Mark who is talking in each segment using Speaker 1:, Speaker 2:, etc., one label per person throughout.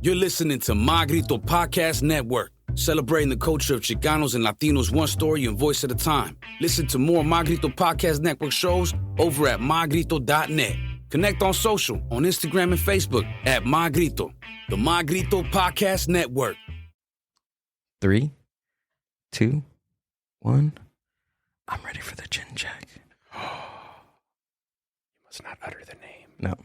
Speaker 1: You're listening to My Grito Podcast Network, celebrating the culture of Chicanos and Latinos one story and voice at a time. Listen to more My Grito Podcast Network shows over at mygrito.net. Connect on social, on Instagram and Facebook at My Grito, the My Grito Podcast Network.
Speaker 2: 3, 2, 1. I'm ready for the chin check.
Speaker 3: You must not utter the name.
Speaker 2: No.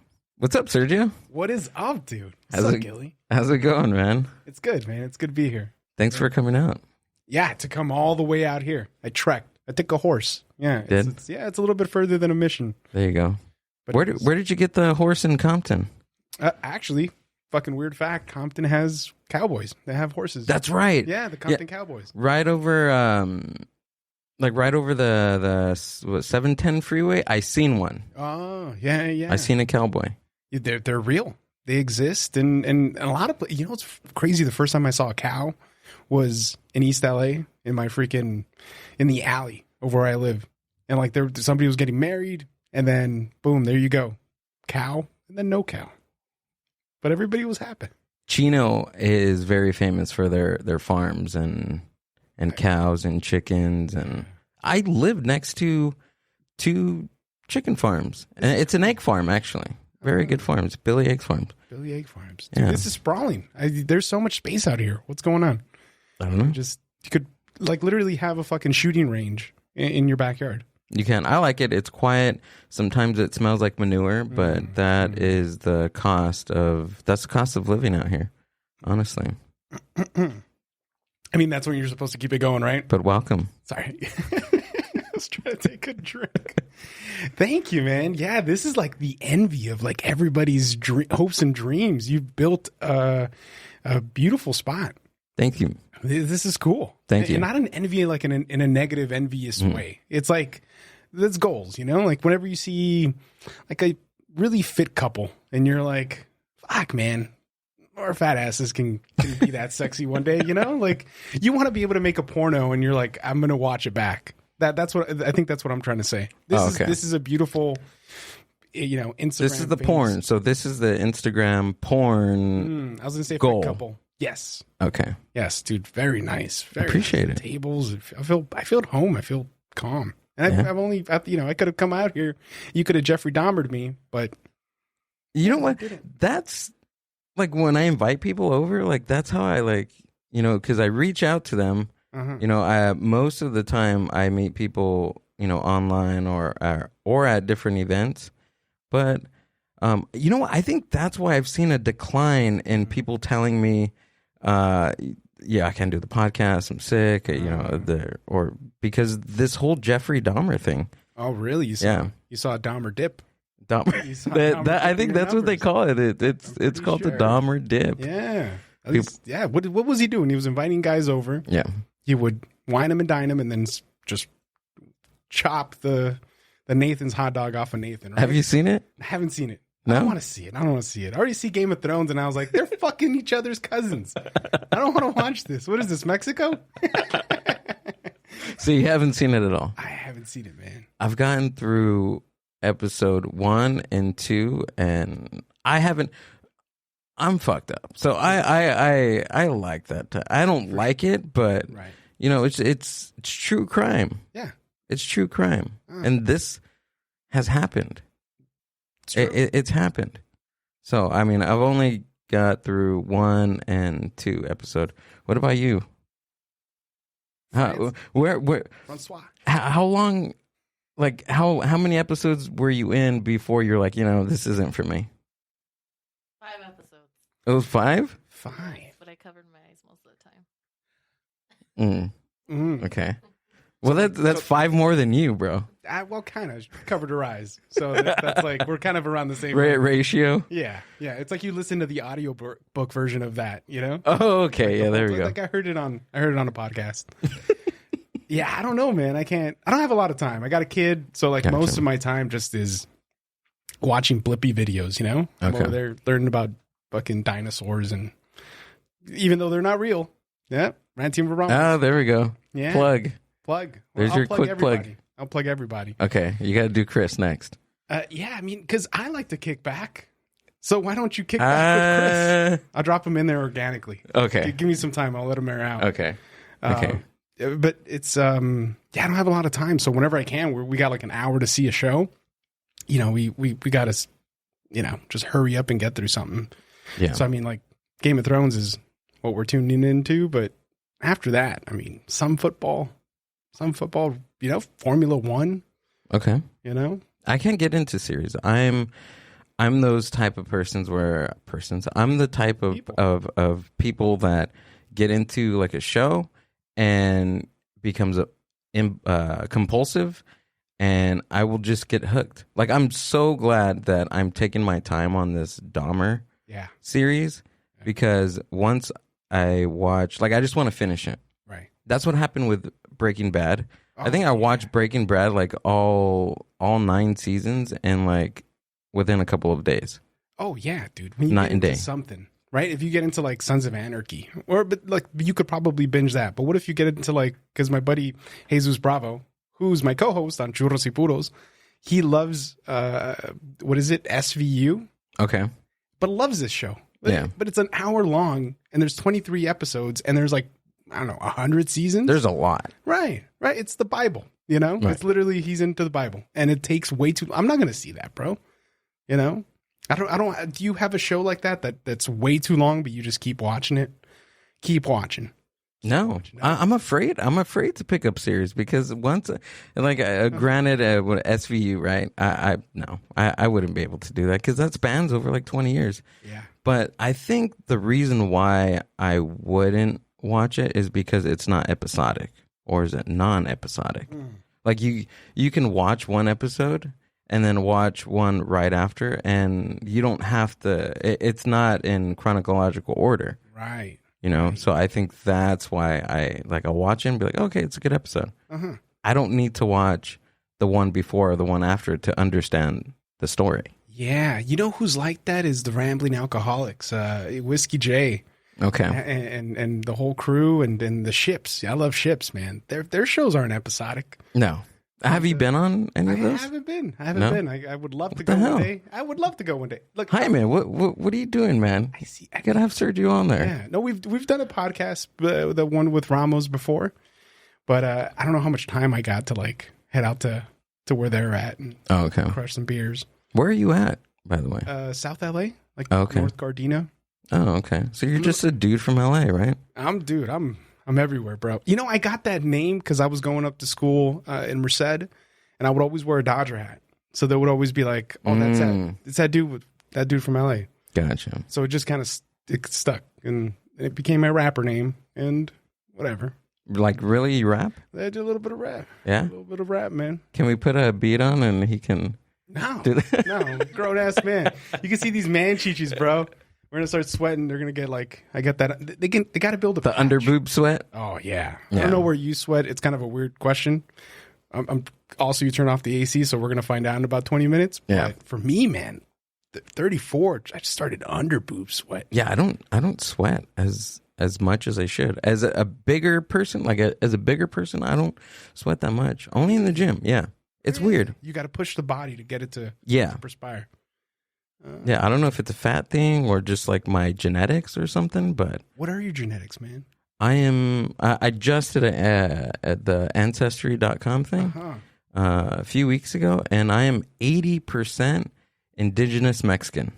Speaker 2: What's up, Sergio?
Speaker 3: What is up, dude? What's up, Gilly?
Speaker 2: How's it going, man?
Speaker 3: It's good, man. It's good to be here.
Speaker 2: Thanks for coming out.
Speaker 3: Yeah, to come all the way out here. I trekked. I took a horse. Yeah, it's a little bit further than a mission.
Speaker 2: There you go. But where did you get the horse in Compton?
Speaker 3: Actually, fucking weird fact, Compton has cowboys. They have horses.
Speaker 2: That's right.
Speaker 3: Yeah, the Compton Cowboys.
Speaker 2: Right over, right over the 710 freeway. I seen one.
Speaker 3: Oh, yeah.
Speaker 2: I seen a cowboy.
Speaker 3: They're real. They exist, and a lot of, you know what's crazy? The first time I saw a cow was in East LA in the alley of where I live, and like somebody was getting married, and then boom, there you go, cow, and then no cow, but everybody was happy.
Speaker 2: Chino is very famous for their farms and cows and chickens, and I live next to 2 chicken farms, and it's an egg farm actually. Very good farms. Billy Egg Farms.
Speaker 3: Billy Egg Farms. Dude, this is sprawling. There's so much space out here. What's going on?
Speaker 2: I don't know.
Speaker 3: You could like literally have a fucking shooting range in your backyard.
Speaker 2: You can. I like it. It's quiet. Sometimes it smells like manure, but that's the cost of living out here, honestly.
Speaker 3: I mean, that's when you're supposed to keep it going, right?
Speaker 2: But welcome.
Speaker 3: Sorry. I was trying to take a drink. Thank you, man. Yeah, this is like the envy of like everybody's hopes and dreams. You've built a beautiful spot.
Speaker 2: Thank you.
Speaker 3: This is cool.
Speaker 2: Thank you.
Speaker 3: And not an envy like in a negative, envious way. It's like, that's goals, you know? Like whenever you see like a really fit couple and you're like, fuck, man, our fat asses can be that sexy one day, you know? Like you want to be able to make a porno and you're like, I'm going to watch it back. That's what I think. That's what I'm trying to say. This is a beautiful, you know, Instagram.
Speaker 2: This is the porn. So this is the Instagram porn.
Speaker 3: I was gonna say
Speaker 2: goal.
Speaker 3: Couple. Yes.
Speaker 2: Okay.
Speaker 3: Yes, dude. Very nice. Very
Speaker 2: appreciate
Speaker 3: nice.
Speaker 2: it.
Speaker 3: Tables. I feel at home. I feel calm. And I could have come out here. You could have Jeffrey Dahmered me, but
Speaker 2: you know what? That's like when I invite people over. Like that's how I like, you know, because I reach out to them. You know, most of the time I meet people, you know, online or at different events. But, you know what? I think that's why I've seen a decline in people telling me, I can't do the podcast. I'm sick, you know, because this whole Jeffrey Dahmer thing.
Speaker 3: Oh, really? You saw a Dahmer dip.
Speaker 2: Dahmer. I think that's what they call it. It's called the Dahmer dip.
Speaker 3: Yeah. What was he doing? He was inviting guys over.
Speaker 2: Yeah.
Speaker 3: He would wine them and dine them and then just chop the Nathan's hot dog off of Nathan. Right?
Speaker 2: Have you seen it?
Speaker 3: I haven't seen it.
Speaker 2: No?
Speaker 3: I don't want to see it. I already see Game of Thrones and I was like, they're fucking each other's cousins. I don't want to watch this. What is this, Mexico?
Speaker 2: So you haven't seen it at all?
Speaker 3: I haven't seen it, man.
Speaker 2: I've gotten through episode 1 and 2 and I haven't. I'm fucked up. So I like that. I don't like it, but you know, it's true crime.
Speaker 3: Yeah.
Speaker 2: It's true crime. And this has happened. It's happened. So, I mean, I've only got through 1 and 2 episode. What about you?
Speaker 3: Francois.
Speaker 2: How long, like how many episodes were you in before you're like, you know, this isn't for me?
Speaker 4: 5 episodes.
Speaker 2: It was 5?
Speaker 3: 5.
Speaker 4: But I covered my eyes most of the time.
Speaker 2: Okay. Well, that's 5 more than you, bro.
Speaker 3: Well, kind of covered her eyes. So that's like, we're kind of around the same
Speaker 2: ratio.
Speaker 3: Yeah. It's like you listen to the audio book version of that, you know?
Speaker 2: Oh, okay. Yeah, there we go.
Speaker 3: Like I heard it on a podcast. Yeah, I don't know, man. I don't have a lot of time. I got a kid. So like most of my time just is watching Blippi videos, you know? I'm over there learning about fucking dinosaurs, and even though they're not real. Yeah. Ranting Vermont.
Speaker 2: Oh, there we go.
Speaker 3: Yeah.
Speaker 2: Plug.
Speaker 3: There's
Speaker 2: your quick plug.
Speaker 3: I'll plug everybody.
Speaker 2: Okay. You got to do Chris next.
Speaker 3: Yeah, I mean, because I like to kick back. So why don't you kick back with Chris?
Speaker 2: Uh,
Speaker 3: I'll drop him in there organically.
Speaker 2: Okay.
Speaker 3: Give me some time. I'll let him air out.
Speaker 2: Okay. Okay.
Speaker 3: But it's I don't have a lot of time, so whenever I can, we got like an hour to see a show. You know, we got to, just hurry up and get through something.
Speaker 2: Yeah.
Speaker 3: So I mean, like Game of Thrones is what we're tuning into, but after that, I mean, some football, Formula One.
Speaker 2: Okay. I can't get into series. I'm those type of I'm the type of people that get into like a show and becomes compulsive, and I will just get hooked. Like, I'm so glad that I'm taking my time on this Dahmer series, because once I watch, like, I just want to finish it.
Speaker 3: Right.
Speaker 2: That's what happened with Breaking Bad. I think I watched Breaking Bad like all 9 seasons and like within a couple of days.
Speaker 3: Oh yeah, dude. When you
Speaker 2: Night
Speaker 3: get
Speaker 2: and
Speaker 3: into
Speaker 2: day.
Speaker 3: something, right? If you get into like Sons of Anarchy, but like you could probably binge that. But what if you get into like, because my buddy Jesus Bravo, who's my co-host on Churros Y Puros, he loves what is it, SVU?
Speaker 2: Okay.
Speaker 3: But loves this show.
Speaker 2: Yeah.
Speaker 3: But it's an hour long, and there's 23 episodes, and there's like, I don't know, 100 seasons.
Speaker 2: There's a lot.
Speaker 3: Right. It's the Bible.
Speaker 2: Right.
Speaker 3: It's literally, he's into the Bible, and it takes way too. I'm not gonna see that, bro. I don't. Do you have a show like that's way too long, but you just keep watching it? Keep watching.
Speaker 2: No, I'm afraid. I'm afraid to pick up series, because once, like, granted, SVU, right? I wouldn't be able to do that, because that spans over like 20 years.
Speaker 3: Yeah.
Speaker 2: But I think the reason why I wouldn't watch it is because it's not episodic, or is it non-episodic? Like, you can watch one episode and then watch one right after, and you don't have to. It's not in chronological order,
Speaker 3: Right.
Speaker 2: Right. So I think that's why I'll watch it and be like, okay, it's a good episode. I don't need to watch the one before or the one after to understand the story.
Speaker 3: Yeah. You know who's like that is the Rambling Alcoholics, Whiskey J.
Speaker 2: Okay.
Speaker 3: And the whole crew and the ships. I love ships, man. Their shows aren't episodic.
Speaker 2: No. Have you been on any of those?
Speaker 3: I haven't been. I would love to
Speaker 2: the
Speaker 3: go
Speaker 2: hell?
Speaker 3: one day. I would love to go one day. Look,
Speaker 2: Hi, man. What are you doing, man?
Speaker 3: I see.
Speaker 2: I gotta have Sergio on there.
Speaker 3: Yeah. No, we've done a podcast, the one with Ramos before, but I don't know how much time I got to like head out to where they're at and crush some beers.
Speaker 2: Where are you at, by the way?
Speaker 3: South LA, like
Speaker 2: Okay.
Speaker 3: North Gardena.
Speaker 2: Oh, okay. So you're just a dude from LA, right?
Speaker 3: I'm everywhere, bro. I got that name because I was going up to school in Merced, and I would always wear a Dodger hat. So they would always be like, "Oh, it's that dude from LA."
Speaker 2: Gotcha.
Speaker 3: So it just kind of stuck, and it became my rapper name, and whatever.
Speaker 2: Like, really, you rap?
Speaker 3: I did a little bit of rap.
Speaker 2: Yeah?
Speaker 3: A little bit of rap, man.
Speaker 2: Can we put a beat on and he can
Speaker 3: No,
Speaker 2: do that?
Speaker 3: no, grown ass man. You can see these man chichis, bro. We're gonna start sweating. They're gonna get like, I get that. They got to build a
Speaker 2: The
Speaker 3: patch.
Speaker 2: under boob sweat?
Speaker 3: Oh yeah.
Speaker 2: Yeah.
Speaker 3: I don't know where you sweat. It's kind of a weird question. I'm also, you turn off the AC, so we're gonna find out in about 20 minutes.
Speaker 2: Yeah.
Speaker 3: But for me, man, 34, I just started under boob sweat.
Speaker 2: Yeah, I don't sweat as much as I should. As a bigger person, as a bigger person, I don't sweat that much. Only in the gym. Yeah. It's weird.
Speaker 3: You got to push the body to get it to perspire.
Speaker 2: Yeah, I don't know if it's a fat thing or just like my genetics or something, but
Speaker 3: What are your genetics, man?
Speaker 2: I just did at the Ancestry.com thing a few weeks ago, and I am 80% indigenous Mexican.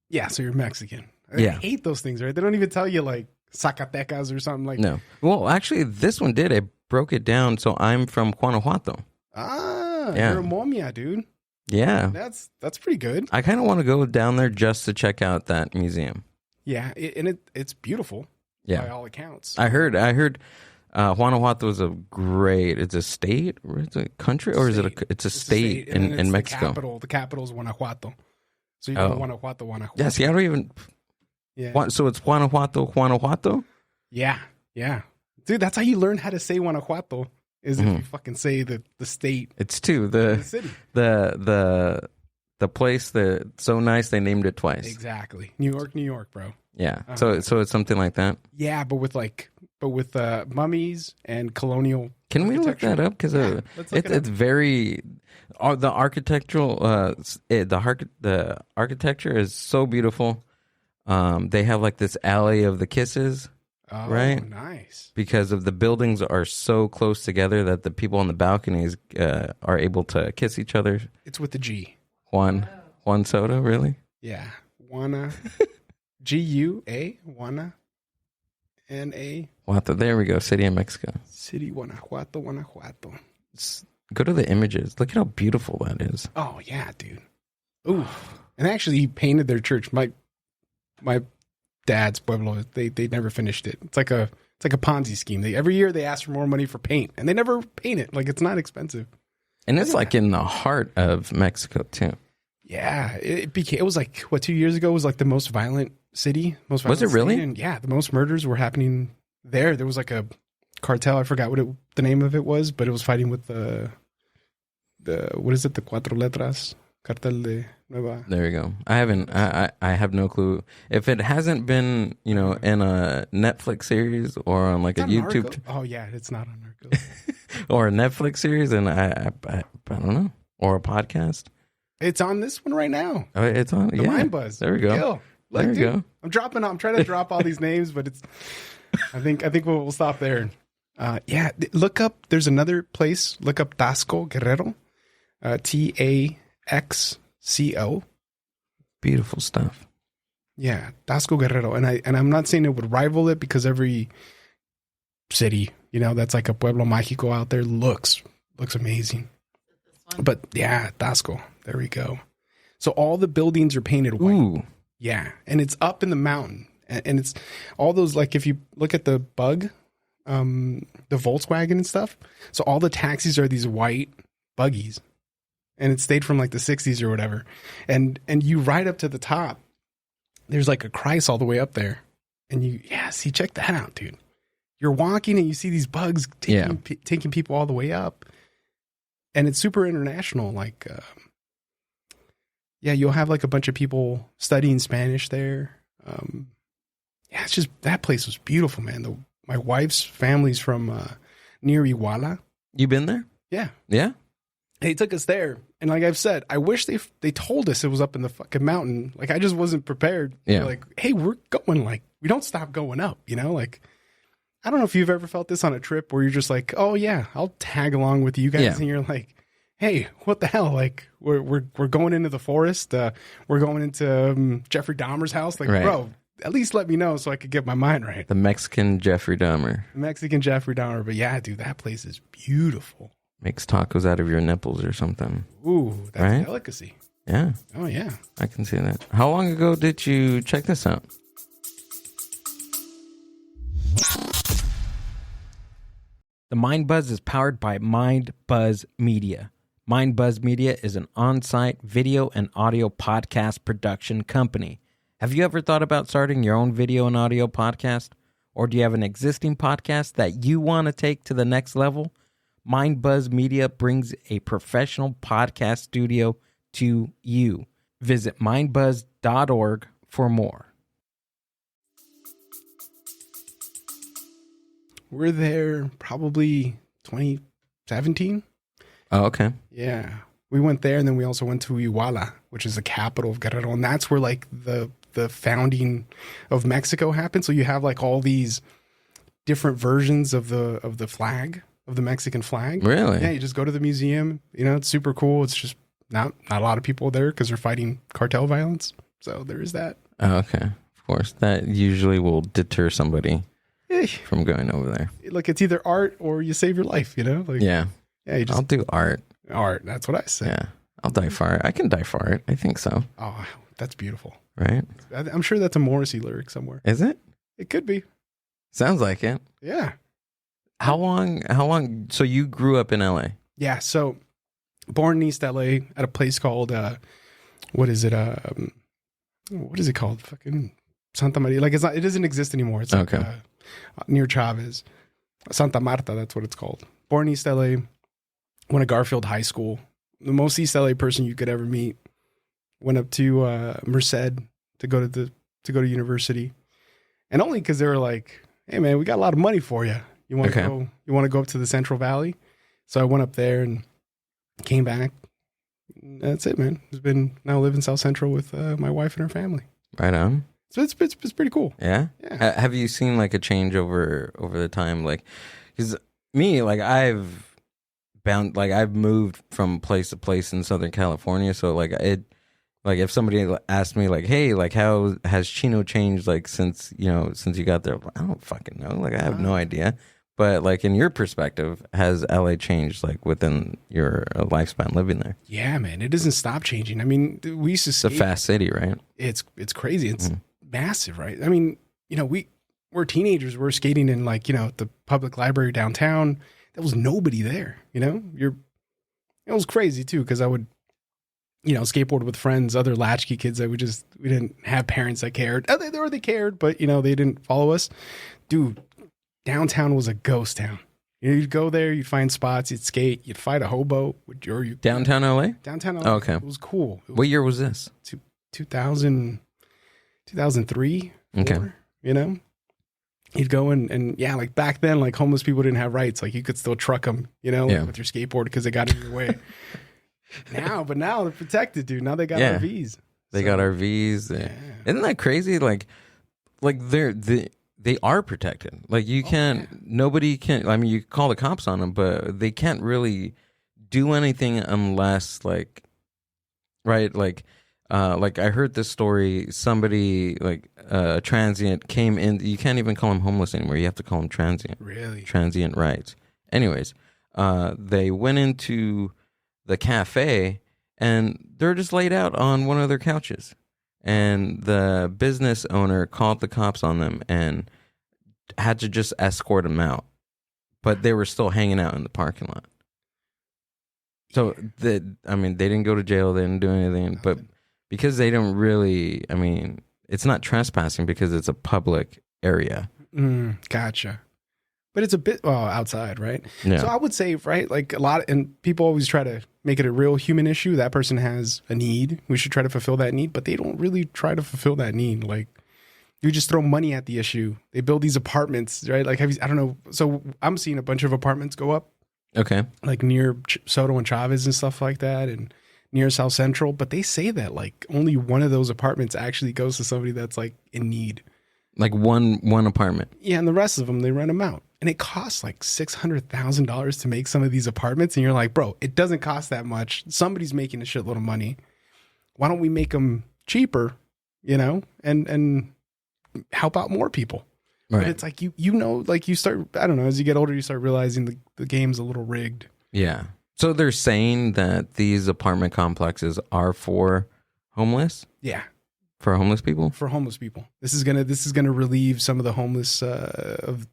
Speaker 3: Yeah, so you're Mexican.
Speaker 2: Yeah.
Speaker 3: I hate those things, right? They don't even tell you like Zacatecas or something like
Speaker 2: No. Well, actually, this one did. I broke it down, so I'm from Guanajuato. Yeah.
Speaker 3: You're a momia, dude.
Speaker 2: Yeah.
Speaker 3: That's pretty good.
Speaker 2: I kind of want to go down there just to check out that museum.
Speaker 3: Yeah, it's beautiful.
Speaker 2: Yeah.
Speaker 3: By all accounts.
Speaker 2: I heard Guanajuato is it's a state or it's a country or it's a state in Mexico.
Speaker 3: The capital is Guanajuato. So you go Guanajuato.
Speaker 2: Yeah, see, I don't even.
Speaker 3: Yeah.
Speaker 2: So it's Guanajuato?
Speaker 3: Yeah. Dude, that's how you learn how to say Guanajuato. Is if you fucking say the state.
Speaker 2: It's two.
Speaker 3: The city.
Speaker 2: The place that's so nice they named it twice.
Speaker 3: Exactly. New York, bro.
Speaker 2: Yeah. So it's something like that.
Speaker 3: Yeah, but but with mummies and colonial.
Speaker 2: Can we look that up? Because it's very the architectural the architecture is so beautiful. They have like this alley of the kisses.
Speaker 3: Oh,
Speaker 2: right?
Speaker 3: Nice.
Speaker 2: Because of the buildings are so close together that the people on the balconies are able to kiss each other.
Speaker 3: It's with the G.
Speaker 2: Juan Soto, really?
Speaker 3: Yeah. Juana. G-U-A. Juana. N-A.
Speaker 2: Guanajuato. There we go. City of Mexico.
Speaker 3: City Guanajuato.
Speaker 2: Go to the images. Look at how beautiful that is.
Speaker 3: Oh, yeah, dude. Ooh. And actually, he painted their church. My dad's pueblo, they never finished it. It's like a Ponzi scheme. Every year they ask for more money for paint, and they never paint it. Like, it's not expensive.
Speaker 2: And it's like in the heart of Mexico too.
Speaker 3: Yeah, it was like, what, 2 years ago was like the most violent city.
Speaker 2: Was it really?
Speaker 3: And yeah, the most murders were happening there. There was like a cartel. I forgot what the name of it was, but it was fighting with the what is it? The cuatro letras. Cartel de Nueva.
Speaker 2: There you go. I have no clue. If it hasn't been, in a Netflix series or on like a YouTube.
Speaker 3: Oh yeah, it's not on Narcos.
Speaker 2: Or a Netflix series, and I don't know. Or a podcast.
Speaker 3: It's on this one right now.
Speaker 2: Oh, it's on.
Speaker 3: The Mind Buzz.
Speaker 2: There we go.
Speaker 3: Like,
Speaker 2: there we go.
Speaker 3: I'm trying to drop all these names, but it's. I think we'll stop there. Yeah, look up. There's another place. Look up Tasco Guerrero. TAXCO.
Speaker 2: Beautiful stuff.
Speaker 3: Yeah, Tasco Guerrero, and I'm not saying it would rival it because every city, that's like a pueblo mágico out there looks amazing. But yeah, Tasco. There we go. So all the buildings are painted white.
Speaker 2: Ooh.
Speaker 3: Yeah, and it's up in the mountain, and it's all those, like, if you look at the bug, the Volkswagen and stuff. So all the taxis are these white buggies. And it stayed from like the 60s or whatever. And you ride up to the top. There's like a Christ all the way up there. And check that out, dude. You're walking and you see these bugs taking people all the way up. And it's super international. Like, you'll have like a bunch of people studying Spanish there. It's just, that place was beautiful, man. My wife's family's from near Iguala.
Speaker 2: You been there?
Speaker 3: Yeah.
Speaker 2: Yeah?
Speaker 3: They took us there, and like I've said, I wish they told us it was up in the fucking mountain. Like, I just wasn't prepared.
Speaker 2: Yeah.
Speaker 3: Like, hey, we're going, like, we don't stop going up, Like, I don't know if you've ever felt this on a trip where you're just like, oh yeah, I'll tag along with you guys, and you're like, hey, what the hell? Like, we're going into the forest. We're going into Jeffrey Dahmer's house. Like,
Speaker 2: right.
Speaker 3: Bro, at least let me know so I could get my mind right.
Speaker 2: The Mexican Jeffrey Dahmer.
Speaker 3: But yeah, dude, that place is beautiful.
Speaker 2: Makes tacos out of your nipples or something.
Speaker 3: Ooh, that's
Speaker 2: right?
Speaker 3: a delicacy.
Speaker 2: Yeah.
Speaker 3: Oh, yeah.
Speaker 2: I can see that. How long ago did you check this out?
Speaker 5: The Mind Buzz is powered by Mind Buzz Media. Mind Buzz Media is an on-site video and audio podcast production company. Have you ever thought about starting your own video and audio podcast? Or do you have an existing podcast that you want to take to the next level? Mind Buzz Media brings a professional podcast studio to you. Visit mindbuzz.org for more.
Speaker 3: We're there probably 2017.
Speaker 2: Oh, okay.
Speaker 3: Yeah. We went there, and then we also went to Iguala, which is the capital of Guerrero. And that's where like the founding of Mexico happened. So you have like all these different versions of the flag, of the Mexican flag.
Speaker 2: Really?
Speaker 3: Yeah, you just go to the museum. It's super cool. It's just not a lot of people there because they're fighting cartel violence. So there is that.
Speaker 2: Oh, okay. Of course. That usually will deter somebody from going over there.
Speaker 3: Look, it's either art or you save your life, Like,
Speaker 2: yeah.
Speaker 3: Yeah, you just,
Speaker 2: I'll do art.
Speaker 3: Art, that's what I say.
Speaker 2: Yeah. I'll die for art. I can die for art. I think so.
Speaker 3: Oh, that's beautiful.
Speaker 2: Right?
Speaker 3: I'm sure that's a Morrissey lyric somewhere.
Speaker 2: Is it?
Speaker 3: It could be.
Speaker 2: Sounds like it.
Speaker 3: Yeah.
Speaker 2: How long? So you grew up in LA?
Speaker 3: Yeah. So born in East LA at a place called, what is it? What is it called? Fucking Santa Maria. Like, it doesn't exist anymore. It's like,
Speaker 2: okay.
Speaker 3: Near Chavez. Santa Marta, that's what it's called. Born in East LA. Went to Garfield High School. The most East LA person you could ever meet. Went up to Merced to go to university. And only because they were like, hey man, we got a lot of money for you. You want to
Speaker 2: Okay.
Speaker 3: go? You want to go up to the Central Valley? So I went up there and came back. That's it, man. It's been now live in South Central with my wife and her family.
Speaker 2: Right on.
Speaker 3: So it's pretty cool.
Speaker 2: Yeah.
Speaker 3: Yeah.
Speaker 2: Have you seen like a change over the time? Like, because me, like I've moved from place to place in Southern California. So like if somebody asked me like, hey, like how has Chino changed like since you got there? I don't fucking know. Like I have no idea. But like in your perspective, has LA changed like within your lifespan living there?
Speaker 3: Yeah, man. It doesn't stop changing. I mean, we used to
Speaker 2: It's a
Speaker 3: skate.
Speaker 2: fast city, right?
Speaker 3: It's crazy. It's massive, right? I mean, we're teenagers. We're skating in like, the public library downtown. There was nobody there, it was crazy too. Cause I would, skateboard with friends, other latchkey kids that we didn't have parents that cared. They cared, but they didn't follow us. Dude, downtown was a ghost town. You'd go there, you'd find spots, you'd skate, you'd fight a hobo.
Speaker 2: Downtown LA?
Speaker 3: Downtown LA.
Speaker 2: Oh, okay.
Speaker 3: It was cool.
Speaker 2: What year was this?
Speaker 3: 2003.
Speaker 2: Okay.
Speaker 3: 4, You'd go and yeah, like back then, like homeless people didn't have rights. Like you could still truck them, with your skateboard because they got in your way. Now they're protected, dude. Now they got RVs.
Speaker 2: They got RVs. Isn't that crazy? Like they are protected. Like you can't, nobody can, I mean, you call the cops on them, but they can't really do anything unless like, right? Like I heard this story, somebody like a transient came in, you can't even call him homeless anymore. You have to call him transient.
Speaker 3: Really?
Speaker 2: Transient rights. Anyways, they went into the cafe and they're just laid out on one of their couches. And the business owner called the cops on them and had to just escort them out. But they were still hanging out in the parking lot. So, they didn't go to jail. They didn't do anything. But because they don't really, it's not trespassing because it's a public area.
Speaker 3: Gotcha. But it's a bit outside, right?
Speaker 2: Yeah.
Speaker 3: So I would say, right, like a lot, and people always try to make it a real human issue. That person has a need. We should try to fulfill that need, but they don't really try to fulfill that need. Like you just throw money at the issue. They build these apartments, right? Like, I don't know. So I'm seeing a bunch of apartments go up.
Speaker 2: Okay.
Speaker 3: Like near Soto and Chavez and stuff like that, and near South Central. But they say that like only one of those apartments actually goes to somebody that's like in need.
Speaker 2: Like one apartment.
Speaker 3: Yeah, and the rest of them, they rent them out. And it costs like $600,000 to make some of these apartments. And you're like, bro, it doesn't cost that much. Somebody's making a shitload of money. Why don't we make them cheaper, and help out more people?
Speaker 2: Right.
Speaker 3: But it's like, like you start, I don't know, as you get older, you start realizing the game's a little rigged.
Speaker 2: Yeah. So they're saying that these apartment complexes are for homeless?
Speaker 3: Yeah.
Speaker 2: For homeless people?
Speaker 3: For homeless people. This is gonna relieve some of the homeless of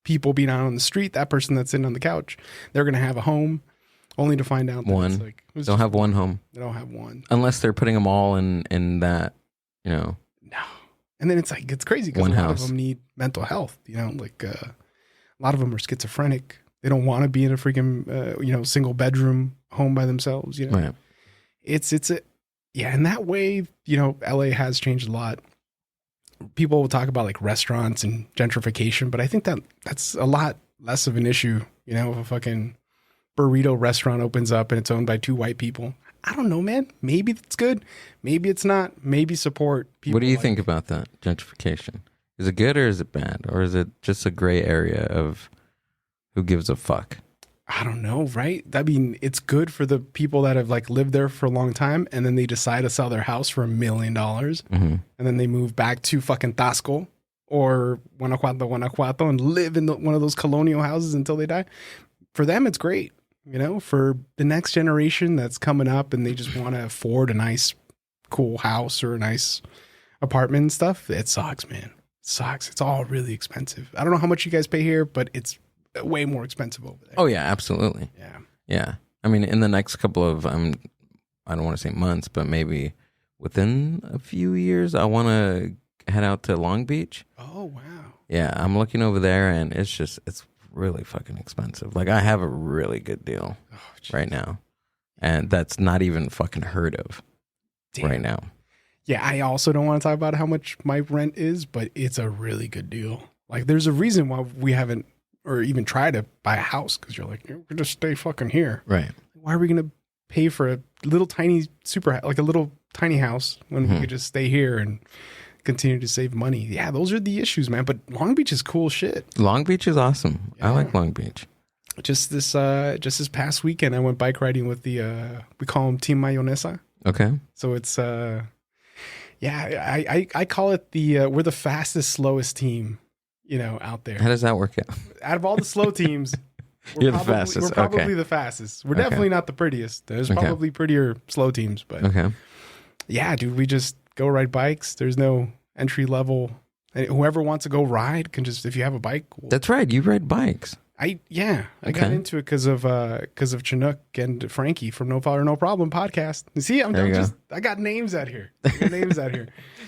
Speaker 3: people being out on the street. That person that's sitting on the couch, they're gonna have a home, only to find out that
Speaker 2: one.
Speaker 3: it's like
Speaker 2: They'll have one home.
Speaker 3: They don't have one.
Speaker 2: Unless they're putting them all in that,
Speaker 3: No. And then it's like it's crazy because
Speaker 2: One
Speaker 3: a lot
Speaker 2: house.
Speaker 3: of them need mental health. Like a lot of them are schizophrenic. They don't want to be in a freaking single bedroom home by themselves.
Speaker 2: Right.
Speaker 3: Yeah, in that way, LA has changed a lot. People will talk about like restaurants and gentrification, but I think that's a lot less of an issue. If a fucking burrito restaurant opens up and it's owned by two white people, I don't know, man. Maybe it's good. Maybe it's not. Maybe support people.
Speaker 2: What do you think about that, gentrification? Is it good or is it bad? Or is it just a gray area of who gives a fuck?
Speaker 3: I don't know, right? I mean, it's good for the people that have like lived there for a long time and then they decide to sell their house for $1 million and then they move back to fucking Tasco or Guanajuato and live in one of those colonial houses until they die. For them, it's great. For the next generation that's coming up and they just want to afford a nice, cool house or a nice apartment and stuff, it sucks, man. It sucks. It's all really expensive. I don't know how much you guys pay here, but it's way more expensive over there.
Speaker 2: Oh, yeah, absolutely.
Speaker 3: Yeah.
Speaker 2: Yeah. I mean, in the next couple of, I don't want to say months, but maybe within a few years, I want to head out to Long Beach.
Speaker 3: Oh, wow.
Speaker 2: Yeah, I'm looking over there and it's really fucking expensive. Like I have a really good deal right now. And that's not even fucking heard of right now.
Speaker 3: Yeah, I also don't want to talk about how much my rent is, but it's a really good deal. Like, there's a reason why we haven't or even tried to buy a house, because you're like, we're gonna stay fucking here.
Speaker 2: Right.
Speaker 3: Why are we gonna pay for a little tiny like a little tiny house when we could just stay here and continue to save money? Yeah, those are the issues, man. But Long Beach is cool shit.
Speaker 2: Long Beach is awesome. I like Long Beach.
Speaker 3: Just this past weekend, I went bike riding with the we call them Team Mayonesa.
Speaker 2: Okay.
Speaker 3: So it's I call it the we're the fastest, slowest team, out there.
Speaker 2: How does that work out?
Speaker 3: Out of all the slow teams,
Speaker 2: You're the fastest.
Speaker 3: We're probably
Speaker 2: Okay.
Speaker 3: the fastest. We're definitely not the prettiest. There's probably prettier slow teams, but
Speaker 2: Okay.
Speaker 3: yeah, dude, we just go ride bikes. There's no entry level. And whoever wants to go ride can just, if you have a bike.
Speaker 2: That's right. You ride bikes.
Speaker 3: I got into it because of Chinook and Frankie from No Father No Problem podcast. You see, I got names out here.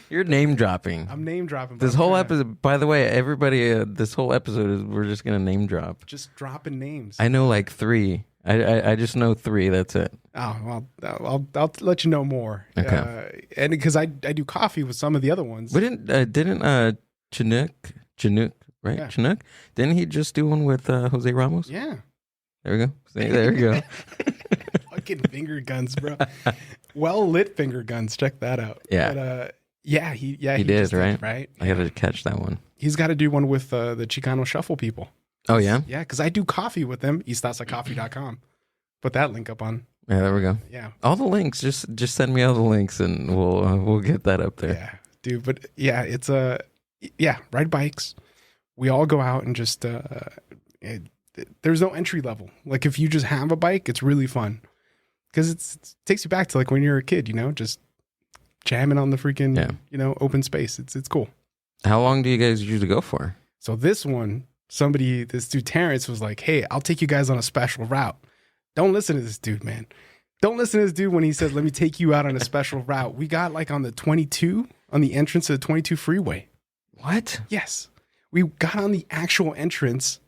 Speaker 2: You're name dropping.
Speaker 3: I'm name dropping.
Speaker 2: This whole episode, by the way, everybody, this whole episode is we're just gonna name drop.
Speaker 3: Just dropping names.
Speaker 2: I know like 3. I just know 3. That's it.
Speaker 3: Oh well, I'll let you know more.
Speaker 2: Okay.
Speaker 3: And because I do coffee with some of the other ones.
Speaker 2: Didn't Chinook, right?
Speaker 3: Yeah.
Speaker 2: Chinook? Didn't he just do one with Jose Ramos?
Speaker 3: Yeah.
Speaker 2: There we go. See, there we go.
Speaker 3: Fucking finger guns, bro. Well lit finger guns. Check that out.
Speaker 2: Yeah.
Speaker 3: But, he
Speaker 2: did,
Speaker 3: just
Speaker 2: right?
Speaker 3: Right.
Speaker 2: I got to catch that one.
Speaker 3: He's got to do one with the Chicano Shuffle people.
Speaker 2: Oh yeah.
Speaker 3: Yeah, because I do coffee with them. EastAsaCoffee.com. Put that link up on.
Speaker 2: Yeah, there we go.
Speaker 3: Yeah.
Speaker 2: All the links. Just send me all the links, and we'll get that up there.
Speaker 3: Yeah, dude. But yeah, it's ride bikes. We all go out and just there's no entry level. Like if you just have a bike, it's really fun because it takes you back to like when you're a kid. Just jamming on the freaking open space. It's cool.
Speaker 2: How long do you guys usually go for?
Speaker 3: So this one, this dude Terrence was like, "Hey, I'll take you guys on a special route." Don't listen to this dude, man. Don't listen to this dude when he says, "Let me take you out on a special route." We got like on the 22, on the entrance of the 22 freeway.
Speaker 2: What?
Speaker 3: Yes. We got on the actual entrance,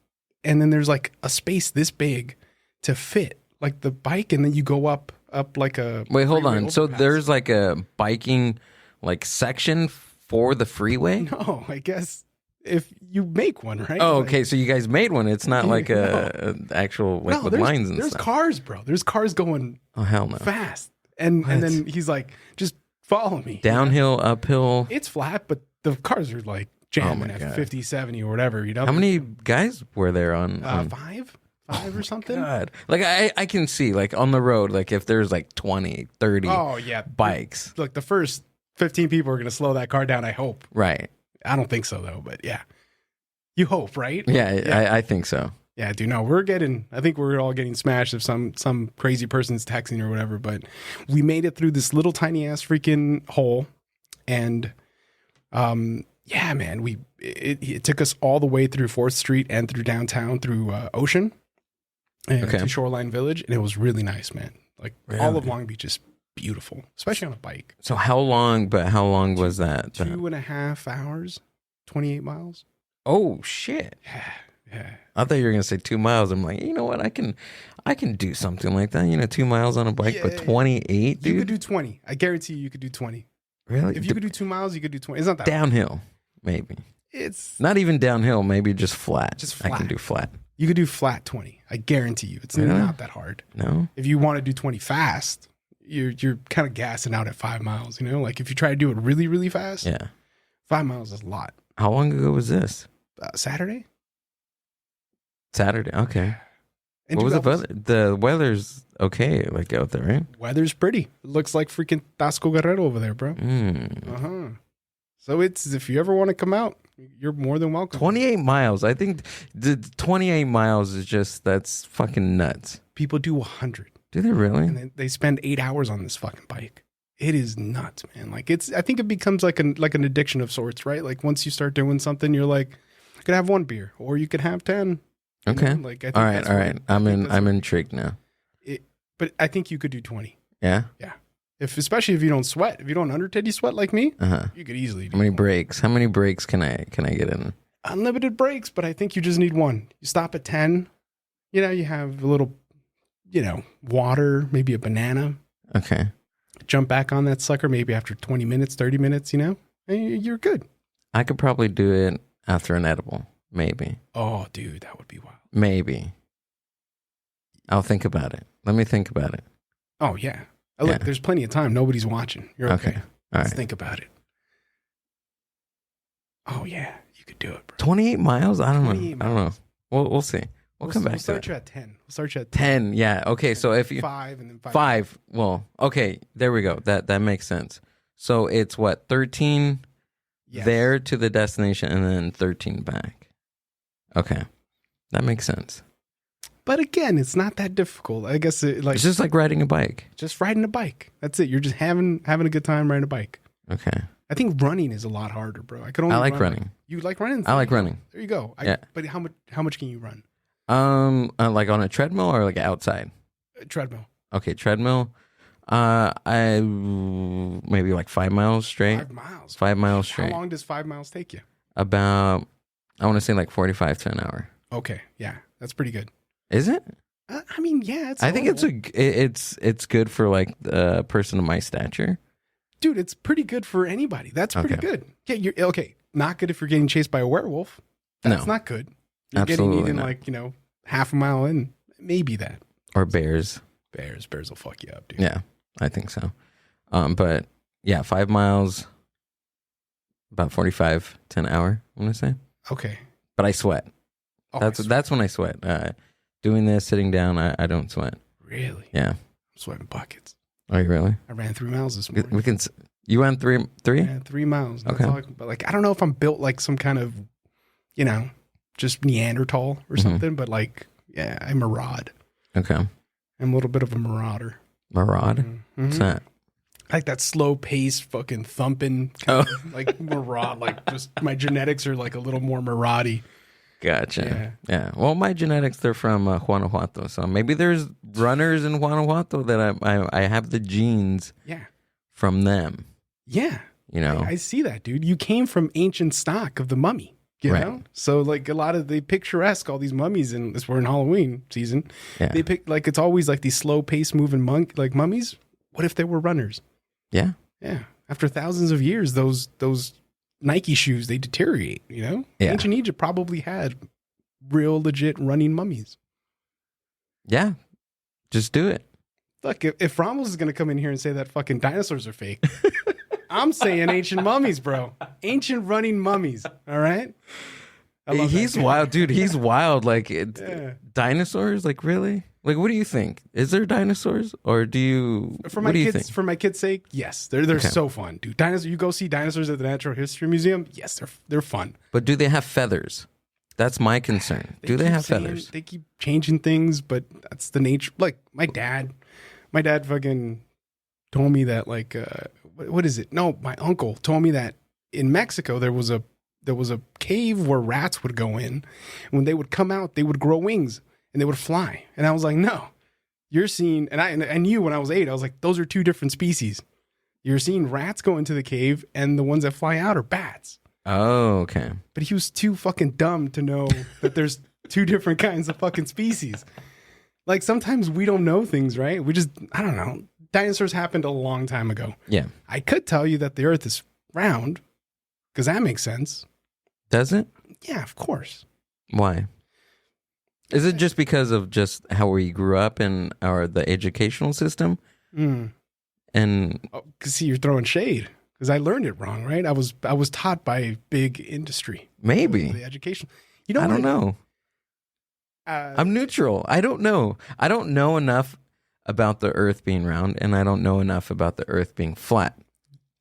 Speaker 3: and then there's like a space this big to fit like the bike, and then you go up like a.
Speaker 2: Wait, hold on.
Speaker 3: overpass.
Speaker 2: So there's like a biking like section for the freeway?
Speaker 3: No, I guess if you make one, right?
Speaker 2: Oh,
Speaker 3: Like-
Speaker 2: okay. So you guys made one. It's not like a actual like with lines and
Speaker 3: there's
Speaker 2: stuff.
Speaker 3: cars, bro. There's cars going
Speaker 2: Oh hell no.
Speaker 3: fast, and then he's like, "Just follow me."
Speaker 2: Downhill, uphill.
Speaker 3: It's flat, but the cars are like jamming
Speaker 2: my
Speaker 3: at
Speaker 2: God.
Speaker 3: 50, 70 or whatever.
Speaker 2: How many guys were there on?
Speaker 3: Five or something.
Speaker 2: God. Like I can see like on the road, like if there's like 20, 30
Speaker 3: Oh yeah,
Speaker 2: bikes.
Speaker 3: Look, the first 15 people are going to slow that car down. I hope.
Speaker 2: Right.
Speaker 3: I don't think so though, but yeah, you hope, right?
Speaker 2: Yeah. I think so.
Speaker 3: Yeah, dude. No, I think we're all getting smashed if some crazy person's texting or whatever. But we made it through this little tiny ass freaking hole, and yeah, man, it took us all the way through 4th Street and through downtown through Ocean and to Shoreline Village, and it was really nice, man. Like all of Long Beach is beautiful, especially on a bike.
Speaker 2: So how long was that?
Speaker 3: 2.5 hours, 28 miles.
Speaker 2: Oh shit.
Speaker 3: Yeah.
Speaker 2: I thought you were gonna say 2 miles. I'm like, you know what? I can do something like that. 2 miles on a bike, but 28, dude.
Speaker 3: You could do 20. I guarantee you could do 20.
Speaker 2: Really?
Speaker 3: If you could do 2 miles, you could do 20. It's not that hard.
Speaker 2: Downhill, maybe.
Speaker 3: It's
Speaker 2: Not even downhill, maybe just flat.
Speaker 3: Just
Speaker 2: I
Speaker 3: flat.
Speaker 2: can do flat.
Speaker 3: You could do flat 20. I guarantee you. It's
Speaker 2: Really?
Speaker 3: not that hard.
Speaker 2: No?
Speaker 3: If you want to do 20 fast, you're kind of gassing out at 5 miles, Like if you try to do it really, really fast,
Speaker 2: Yeah.
Speaker 3: 5 miles is a lot.
Speaker 2: How long ago was this?
Speaker 3: Saturday?
Speaker 2: Saturday. Okay.
Speaker 3: And
Speaker 2: What was
Speaker 3: dude,
Speaker 2: the weather? The weather's okay, like out there, right?
Speaker 3: Weather's pretty. It looks like freaking Tasco Guerrero over there, bro.
Speaker 2: Mm.
Speaker 3: So if you ever want to come out, you're more than welcome.
Speaker 2: 28 miles. I think the 28 miles is that's fucking nuts.
Speaker 3: People do 100.
Speaker 2: Do they really?
Speaker 3: And they spend 8 hours on this fucking bike. It is nuts, man. Like I think it becomes like an addiction of sorts, right? Like once you start doing something, you're like, you could have 1 beer or you could have 10.
Speaker 2: Okay.
Speaker 3: Like I think
Speaker 2: All right.
Speaker 3: that's
Speaker 2: All
Speaker 3: what-
Speaker 2: right.
Speaker 3: I think that's
Speaker 2: I'm
Speaker 3: what-
Speaker 2: intrigued now.
Speaker 3: But I think you could do 20.
Speaker 2: Yeah.
Speaker 3: Especially if you don't sweat. If you don't under teddy sweat like me,
Speaker 2: Uh-huh.
Speaker 3: you could easily do
Speaker 2: How many
Speaker 3: 20.
Speaker 2: breaks? How many breaks can I get in?
Speaker 3: Unlimited breaks, but I think you just need 1. You stop at 10. You have a little, water, maybe a banana.
Speaker 2: Okay.
Speaker 3: Jump back on that sucker maybe after 20 minutes, 30 minutes, and you're good.
Speaker 2: I could probably do it after an edible. Maybe.
Speaker 3: Oh, dude, that would be wild.
Speaker 2: Maybe. I'll think about it. Let me think about it.
Speaker 3: Oh, yeah. Oh, look, there's plenty of time. Nobody's watching. You're okay.
Speaker 2: All
Speaker 3: Let's
Speaker 2: right.
Speaker 3: think about it. Oh, yeah. You could do it, bro.
Speaker 2: 28 miles? I don't know.
Speaker 3: 28
Speaker 2: I don't know. We'll see. We'll come back
Speaker 3: We'll
Speaker 2: to
Speaker 3: start
Speaker 2: it.
Speaker 3: you at 10. We'll start you at 10.
Speaker 2: 10, yeah. Okay, so if you...
Speaker 3: 5 and then 5.
Speaker 2: 5. Well, okay, there we go. That makes sense. So it's what, 13
Speaker 3: Yes.
Speaker 2: there to the destination and then 13 back. Okay, that makes sense.
Speaker 3: But again, it's not that difficult. I guess
Speaker 2: It's just like riding a bike.
Speaker 3: just riding a bike. That's it. You're just having a good time riding a bike.
Speaker 2: Okay.
Speaker 3: I think running is a lot harder, bro. I could only
Speaker 2: I like
Speaker 3: run.
Speaker 2: running.
Speaker 3: You like running?
Speaker 2: I like running.
Speaker 3: There you go.
Speaker 2: Yeah.
Speaker 3: But how much can you run?
Speaker 2: Like on a treadmill or like outside?
Speaker 3: Treadmill.
Speaker 2: Okay, treadmill. I maybe like 5 miles straight.
Speaker 3: 5 miles.
Speaker 2: 5 miles straight.
Speaker 3: How long does 5 miles take you?
Speaker 2: About, I want to say like 45 to an hour.
Speaker 3: Okay, yeah, that's pretty good.
Speaker 2: Is it?
Speaker 3: I mean, yeah, it's.
Speaker 2: I think it's good for like a person of my stature.
Speaker 3: dude. It's pretty good for anybody. That's pretty
Speaker 2: Okay.
Speaker 3: good. Yeah, you're okay. Not good if you're getting chased by a werewolf. That's
Speaker 2: No.
Speaker 3: not good. You're
Speaker 2: Absolutely
Speaker 3: getting eaten
Speaker 2: not.
Speaker 3: like half a mile in. Maybe that.
Speaker 2: Or bears.
Speaker 3: Bears will fuck you up, dude.
Speaker 2: Yeah, I think so. But yeah, 5 miles, about 45 to an hour, I'm going to say.
Speaker 3: Okay.
Speaker 2: But I sweat.
Speaker 3: Oh,
Speaker 2: That's when I sweat. Doing this, sitting down, I don't sweat.
Speaker 3: really.
Speaker 2: Yeah.
Speaker 3: I'm sweating buckets.
Speaker 2: Are you really?
Speaker 3: I ran 3 miles this morning.
Speaker 2: We can. You went three?
Speaker 3: Yeah, 3 miles. That's
Speaker 2: Okay.
Speaker 3: all but like, I don't know if I'm built like some kind of, just Neanderthal or
Speaker 2: Mhm.
Speaker 3: something. But like, yeah, I maraud.
Speaker 2: Okay.
Speaker 3: I'm a little bit of a marauder.
Speaker 2: Maraud?
Speaker 3: Mhm.
Speaker 2: What's that?
Speaker 3: Like that slow pace, fucking thumping,
Speaker 2: Oh.
Speaker 3: like maraud. Like just my genetics are like a little more maraudy.
Speaker 2: Gotcha. Yeah. Well, my genetics, they're from Guanajuato. So maybe there's runners in Guanajuato that I have the genes
Speaker 3: Yeah,
Speaker 2: from them.
Speaker 3: yeah.
Speaker 2: You know?
Speaker 3: I see that, dude. You came from ancient stock of the mummy. You
Speaker 2: Right.
Speaker 3: know, so like a lot of the picturesque, all these mummies, and we're in Halloween season.
Speaker 2: Yeah.
Speaker 3: They pick like it's always like these slow pace moving like mummies. What if they were runners?
Speaker 2: Yeah.
Speaker 3: Yeah, after thousands of years, those Nike shoes they deteriorate.
Speaker 2: Yeah.
Speaker 3: Ancient Egypt probably had real legit running mummies.
Speaker 2: Yeah. Just do it.
Speaker 3: Look, if Ramos is gonna come in here and say that fucking dinosaurs are fake, I'm saying ancient mummies, bro. Ancient running mummies. All right. I love
Speaker 2: He's
Speaker 3: that.
Speaker 2: wild, dude. He's wild. Like
Speaker 3: Yeah.
Speaker 2: dinosaurs. Like really? Like what do you think? Is there dinosaurs, or do you?
Speaker 3: For
Speaker 2: what
Speaker 3: my
Speaker 2: do you
Speaker 3: kids,
Speaker 2: think?
Speaker 3: for my kids' sake, yes, they're
Speaker 2: Okay.
Speaker 3: so fun, dude. Dinosaurs, you go see dinosaurs at the Natural History Museum. Yes, they're fun.
Speaker 2: But do they have feathers? That's my concern. Do they
Speaker 3: keep
Speaker 2: have
Speaker 3: saying-
Speaker 2: feathers?
Speaker 3: They keep changing things, but that's the nature. Like my dad fucking told me that like what is it? No, my uncle told me that in Mexico there was a cave where rats would go in. And when they would come out, they would grow wings and they would fly. And I was like, no, you're seeing. And I knew when I was 8, I was like, those are 2 different species. You're seeing rats go into the cave, and the ones that fly out are bats.
Speaker 2: Oh, okay.
Speaker 3: But he was too fucking dumb to know that there's 2 different kinds of fucking species. Like sometimes we don't know things, right? I don't know. Dinosaurs happened a long time ago.
Speaker 2: Yeah.
Speaker 3: I could tell you that the earth is round because that makes sense.
Speaker 2: Does it?
Speaker 3: Yeah, of course.
Speaker 2: Why? Is it just because of just how we grew up and the educational system? And
Speaker 3: Oh, cause see, you're throwing shade because I learned it wrong, right? I was taught by big industry.
Speaker 2: maybe
Speaker 3: The education. You know,
Speaker 2: I
Speaker 3: what?
Speaker 2: don't know. I'm neutral. I don't know. I don't know enough about the Earth being round, and I don't know enough about the Earth being flat.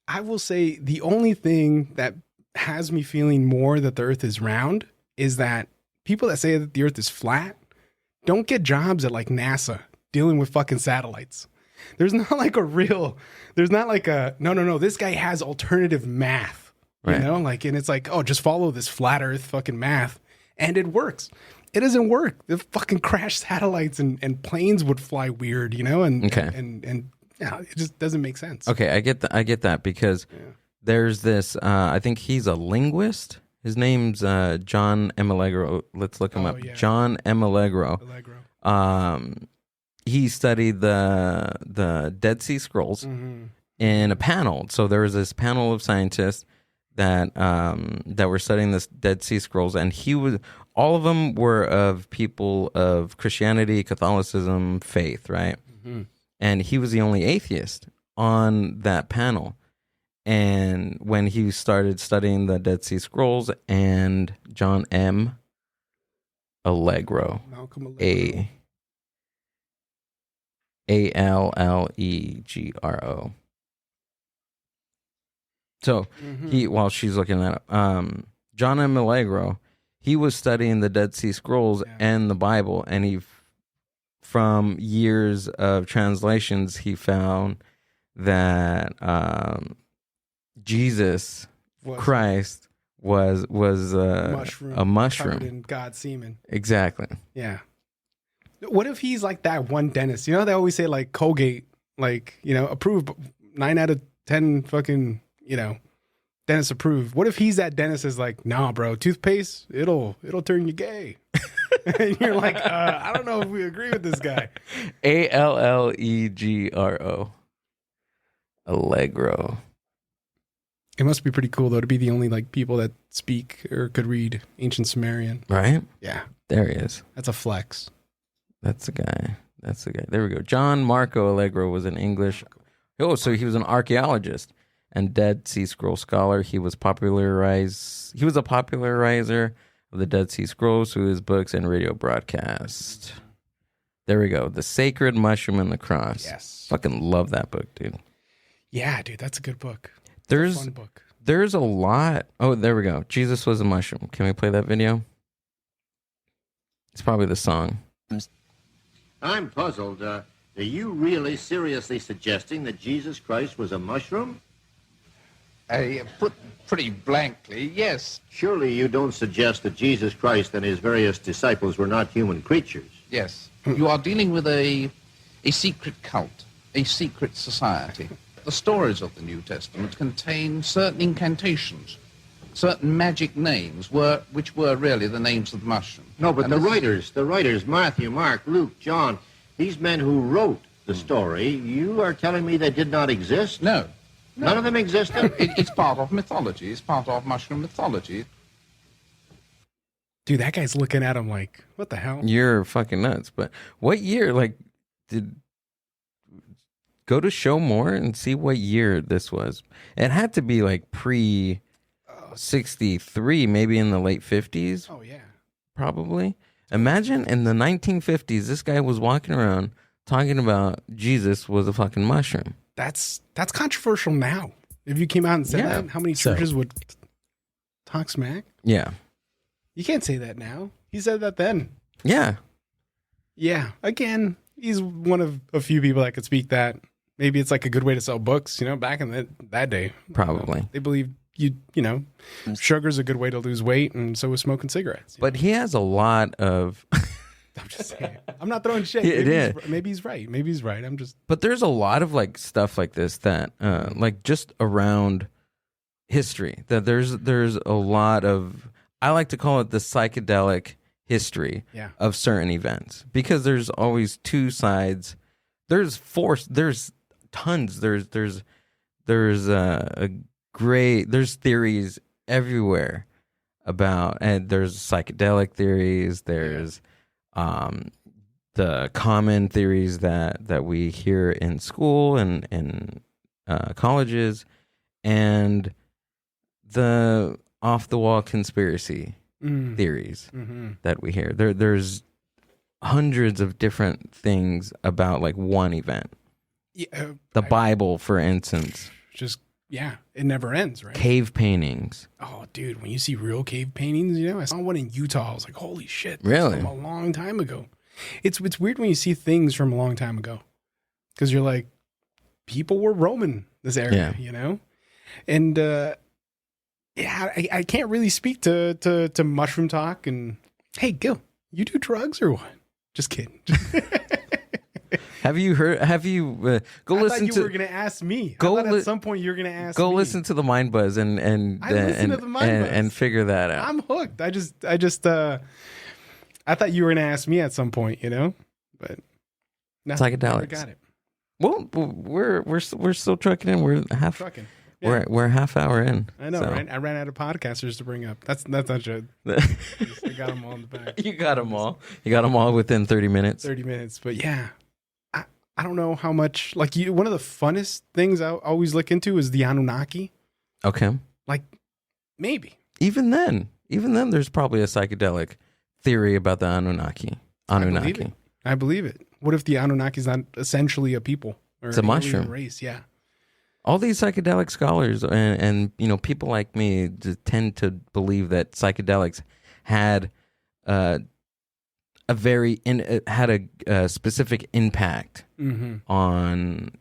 Speaker 3: I will say the only thing that has me feeling more that the earth is round is that people that say that the earth is flat don't get jobs at like NASA dealing with fucking satellites. There's not like no, this guy has alternative math, you
Speaker 2: Right.
Speaker 3: know, like, and it's like, oh, just follow this flat earth fucking math and it works. It doesn't work. The fucking crash satellites and planes would fly weird, you know, and,
Speaker 2: Okay.
Speaker 3: and yeah, it just doesn't make sense.
Speaker 2: Okay, I get that because there's this. I think he's a linguist. His name's John M. Allegro. Let's look him
Speaker 3: Oh,
Speaker 2: up.
Speaker 3: yeah.
Speaker 2: John M. Allegro.
Speaker 3: Allegro.
Speaker 2: He studied the Dead Sea Scrolls
Speaker 3: Mm-hmm.
Speaker 2: in a panel. So there was this panel of scientists that were studying this Dead Sea Scrolls, and all of them were of people of Christianity, Catholicism, faith, right?
Speaker 3: Mm-hmm.
Speaker 2: And he was the only atheist on that panel. And when he started studying the Dead Sea Scrolls, and John M.
Speaker 3: Malcolm Allegro.
Speaker 2: Allegro. So while she's looking that up, John M. Allegro, he was studying the Dead Sea Scrolls and the Bible, and from years of translations, he found that Jesus Christ was a mushroom
Speaker 3: covered in God's semen.
Speaker 2: Exactly.
Speaker 3: Yeah. What if he's like that one dentist? You know, they always say like Colgate, like, you know, approved 9 out of 10 fucking, you know, dentist approved. What if he's that dentist is like, nah, bro, toothpaste, it'll turn you gay. And you're like, I don't know if we agree with this guy.
Speaker 2: Allegro. Allegro.
Speaker 3: It must be pretty cool though to be the only like people that speak or could read ancient Sumerian.
Speaker 2: Right?
Speaker 3: Yeah.
Speaker 2: There he is.
Speaker 3: That's a flex.
Speaker 2: That's the guy. There we go. John Marco Allegro was an English. Oh, so he was an archaeologist and Dead Sea Scroll scholar. He was a popularizer of the Dead Sea Scrolls through his books and radio broadcast. There we go. The Sacred Mushroom and the Cross.
Speaker 3: Yes.
Speaker 2: Fucking love that book, dude.
Speaker 3: Yeah, dude, that's a good book.
Speaker 2: There's
Speaker 3: a fun book.
Speaker 2: There's a lot. Oh, there we go. Jesus was a mushroom. Can we play that video? It's probably the song.
Speaker 6: I'm puzzled. Are you really seriously suggesting that Jesus Christ was a mushroom?
Speaker 7: Put pretty blankly, yes.
Speaker 6: Surely you don't suggest that Jesus Christ and his various disciples were not human creatures.
Speaker 7: Yes. You are dealing with a secret cult, a secret society. The stories of the New Testament contain certain incantations, certain magic names, which were really the names of the mushroom.
Speaker 6: No, but the writers, Matthew, Mark, Luke, John, these men who wrote the story, you are telling me they did not exist?
Speaker 7: No.
Speaker 6: None of them existed?
Speaker 7: It's part of mythology. It's part of mushroom mythology.
Speaker 3: Dude, that guy's looking at him like, what the hell?
Speaker 2: You're fucking nuts. But what year, go to show more and see what year this was. It had to be like pre 63, maybe in the late 50s.
Speaker 3: Oh, yeah.
Speaker 2: Probably. Imagine in the 1950s, this guy was walking around talking about Jesus was a fucking mushroom.
Speaker 3: That's controversial now. If you came out and said that, how many churches would talk smack?
Speaker 2: Yeah.
Speaker 3: You can't say that now. He said that then.
Speaker 2: Yeah.
Speaker 3: Yeah. Again, he's one of a few people that could speak that. Maybe it's like a good way to sell books, you know, back in that day.
Speaker 2: Probably.
Speaker 3: They believe you know, sugar's a good way to lose weight, and so is smoking cigarettes.
Speaker 2: But he has a lot of...
Speaker 3: I'm just saying. I'm not throwing shade. Maybe he's right. Maybe he's right. I'm just...
Speaker 2: But there's a lot of like stuff like this that like just around history that there's a lot of... I like to call it the psychedelic history of certain events, because there's always two sides. There's tons. There's theories everywhere about, and there's psychedelic theories. There's the common theories that we hear in school and in colleges, and the off the wall conspiracy theories that we hear. There's hundreds of different things about like one event. Yeah, the Bible, for instance.
Speaker 3: Just it never ends, right?
Speaker 2: Cave paintings.
Speaker 3: Oh, dude, when you see real cave paintings, you know, I saw one in Utah. I was like, holy shit.
Speaker 2: Really?
Speaker 3: From a long time ago. It's weird when you see things from a long time ago, because you're like, people were roaming this area, you know? And I can't really speak to mushroom talk. And hey, Gil, you do drugs or what? Just kidding.
Speaker 2: Have you heard? Have you go
Speaker 3: I
Speaker 2: listen
Speaker 3: thought you were going to ask me.
Speaker 2: Go
Speaker 3: I thought at some point you're going to ask me.
Speaker 2: Go listen to the Mind Buzz and figure that out.
Speaker 3: I'm hooked. I thought you were going to ask me at some point, you know, but no,
Speaker 2: psychedelics.
Speaker 3: never got it.
Speaker 2: Well, we're still trucking in. We're We're a half hour in.
Speaker 3: I know,
Speaker 2: so.
Speaker 3: right? I ran out of podcasters to bring up. That's not true. I got them all in the back.
Speaker 2: You got them all. You got them all within 30 minutes.
Speaker 3: 30 minutes. But yeah, I don't know how much, like one of the funnest things I always look into is the Anunnaki.
Speaker 2: Okay.
Speaker 3: Like maybe.
Speaker 2: Even then, there's probably a psychedelic theory about the Anunnaki.
Speaker 3: I believe it. What if the Anunnaki is not essentially a people? Or
Speaker 2: it's a mushroom
Speaker 3: race, yeah.
Speaker 2: All these psychedelic scholars and people like me tend to believe that psychedelics had a specific impact on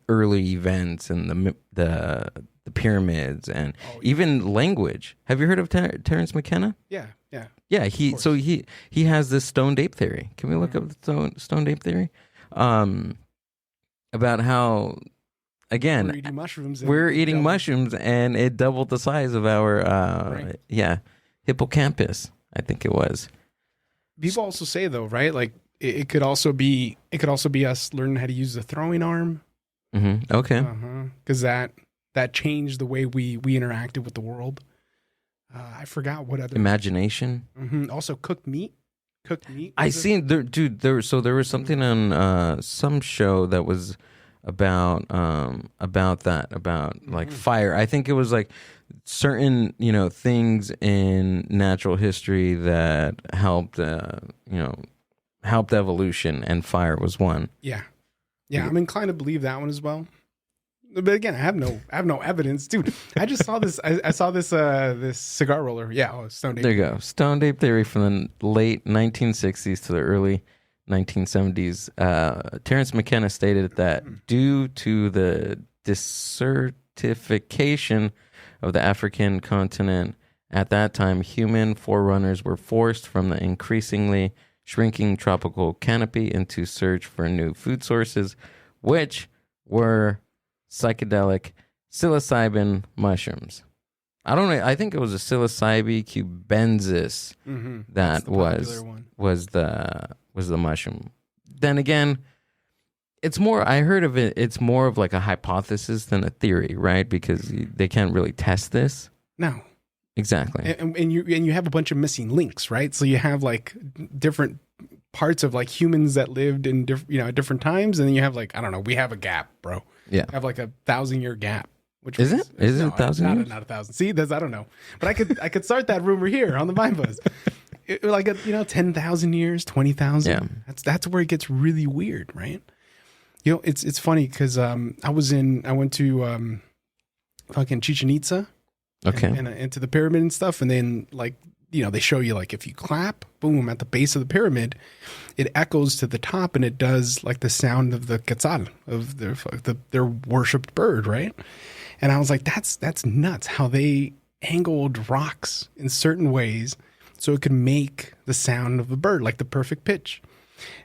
Speaker 2: early events and the pyramids and even language. Have you heard of Terence McKenna?
Speaker 3: Yeah.
Speaker 2: He has this stoned ape theory. Can we look up the stoned ape theory? About how, again, we're eating mushrooms and it doubled the size of our hippocampus, I think it was.
Speaker 3: People also say though, right? Like it could also be us learning how to use the throwing arm.
Speaker 2: Mm-hmm. Okay.
Speaker 3: Because that changed the way we interacted with the world. I forgot what other
Speaker 2: imagination.
Speaker 3: Also cooked meat.
Speaker 2: I seen there, dude. There was something on some show that was about like fire. I think it was like certain things in natural history that helped evolution, and fire was one.
Speaker 3: Yeah. I'm inclined to believe that one as well. But again, I have no evidence, dude. I just saw this. I saw this this cigar roller. Yeah, stoned ape.
Speaker 2: There you go. Stoned ape theory from the late 1960s to the early 1970s. Terence McKenna stated that due to the desertification of the African continent at that time, human forerunners were forced from the increasingly shrinking tropical canopy into search for new food sources, which were psychedelic psilocybin mushrooms. I don't know. I think it was a psilocybe cubensis that was the mushroom. Then again, it's more. I heard of it. It's more of like a hypothesis than a theory, right? Because they can't really test this.
Speaker 3: No,
Speaker 2: exactly.
Speaker 3: And you have a bunch of missing links, right? So you have like different parts of like humans that lived in at different times, and then you have like, I don't know. We have a gap, bro.
Speaker 2: Yeah,
Speaker 3: have like a 1,000-year gap. Which
Speaker 2: is it? Is it 1,000 years?
Speaker 3: Not 1,000. See, I don't know, but I could start that rumor here on the Mind Buzz. Like 10,000 years, 20,000.
Speaker 2: Yeah,
Speaker 3: that's where it gets really weird, right? It's funny because I went to fucking Chichen Itza, and into the pyramid and stuff, and then like they show you like if you clap, boom, at the base of the pyramid, it echoes to the top and it does like the sound of the quetzal, of their worshipped bird, right? And I was like, that's nuts how they angled rocks in certain ways so it could make the sound of the bird, like the perfect pitch.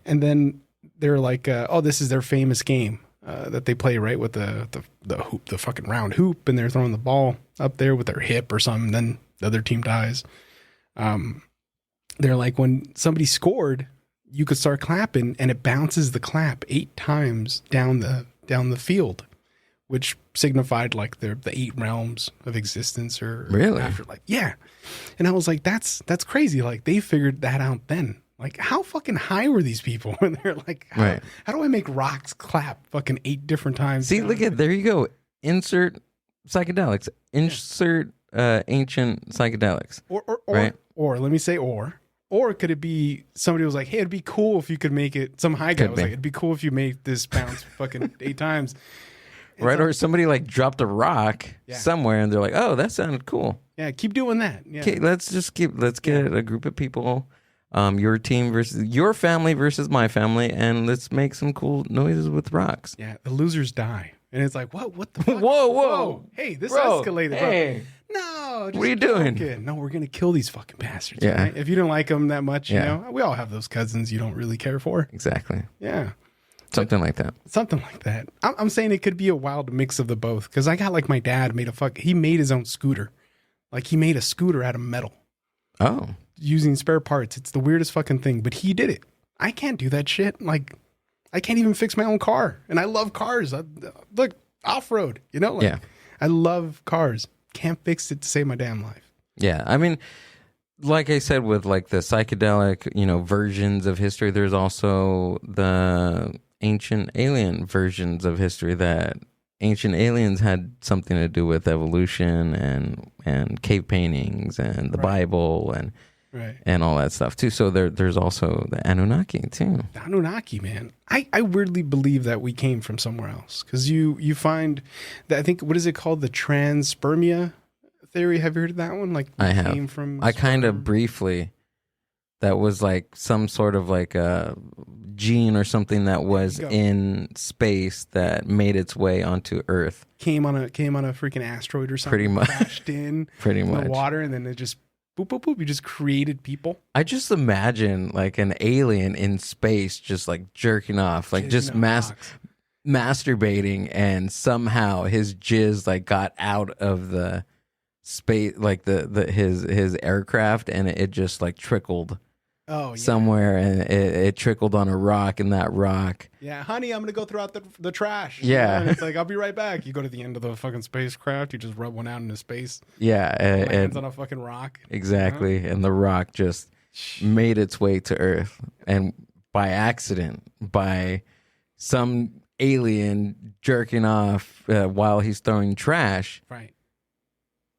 Speaker 3: And then they're like, this is their famous game that they play, right, with the hoop, the fucking round hoop, and they're throwing the ball up there with their hip or something. Then the other team dies. They're like, when somebody scored, you could start clapping, and it bounces the clap 8 times down the field, which signified like the 8 realms of existence, or
Speaker 2: really
Speaker 3: afterlife. Yeah. And I was like, that's crazy. Like they figured that out then. Like how fucking high were these people when they're like, how do I make rocks clap fucking 8 different times?
Speaker 2: See, look at, there you go. Insert psychedelics. Insert ancient psychedelics.
Speaker 3: Or let me say, or could it be somebody was like, hey, it'd be cool if you could make it, some high guy was like, it'd be cool if you made this bounce fucking 8 times.
Speaker 2: Right, or somebody like dropped a rock somewhere and they're like, oh, that sounded cool.
Speaker 3: Yeah, keep doing that. Yeah.
Speaker 2: Okay, let's get a group of people, your team versus your family versus my family, and let's make some cool noises with rocks.
Speaker 3: Yeah, the losers die. And it's like, what the fuck?
Speaker 2: Whoa.
Speaker 3: Hey, this escalated.
Speaker 2: Hey.
Speaker 3: Bro. No,
Speaker 2: what are you doing?
Speaker 3: No, we're going to kill these fucking bastards.
Speaker 2: Yeah.
Speaker 3: Right? If you don't like them that much, we all have those cousins you don't really care for.
Speaker 2: Exactly.
Speaker 3: Yeah.
Speaker 2: Something like that.
Speaker 3: Something like that. I'm saying it could be a wild mix of the both. Because I got like my dad he made his own scooter. Like he made a scooter out of metal.
Speaker 2: Oh.
Speaker 3: Using spare parts. It's the weirdest fucking thing. But he did it. I can't do that shit. Like I can't even fix my own car. And I love cars. Look, off-road. I love cars. Can't fix it to save my damn life.
Speaker 2: Yeah, I mean, like I said, with like the psychedelic, versions of history, there's also the ancient alien versions of history that ancient aliens had something to do with evolution and cave paintings and the Bible and all that stuff too. So there's also the Anunnaki too.
Speaker 3: The Anunnaki, man. I weirdly believe that we came from somewhere else because you find that, I think, what is it called? The transpermia theory. Have you heard of that one? Like we
Speaker 2: I have.
Speaker 3: Came from
Speaker 2: I kind of briefly. That was like some sort of like a gene or something that was in space that made its way onto Earth.
Speaker 3: Came on a freaking asteroid or something.
Speaker 2: Pretty much.
Speaker 3: Crashed in
Speaker 2: Pretty much.
Speaker 3: the water, and then it just boop boop boop. You just created people.
Speaker 2: I just imagine like an alien in space just like jerking off, like just masturbating, and somehow his jizz like got out of the space, like his aircraft, and it just like trickled.
Speaker 3: Oh, yeah.
Speaker 2: Somewhere, and it trickled on a rock, and that rock.
Speaker 3: Yeah, honey, I'm gonna go throw out the trash.
Speaker 2: Yeah,
Speaker 3: and it's like, I'll be right back. You go to the end of the fucking spacecraft, you just rub one out into space.
Speaker 2: Yeah,
Speaker 3: lands on a fucking rock.
Speaker 2: Exactly, and the rock just made its way to Earth, and by accident, by some alien jerking off while he's throwing trash,
Speaker 3: right?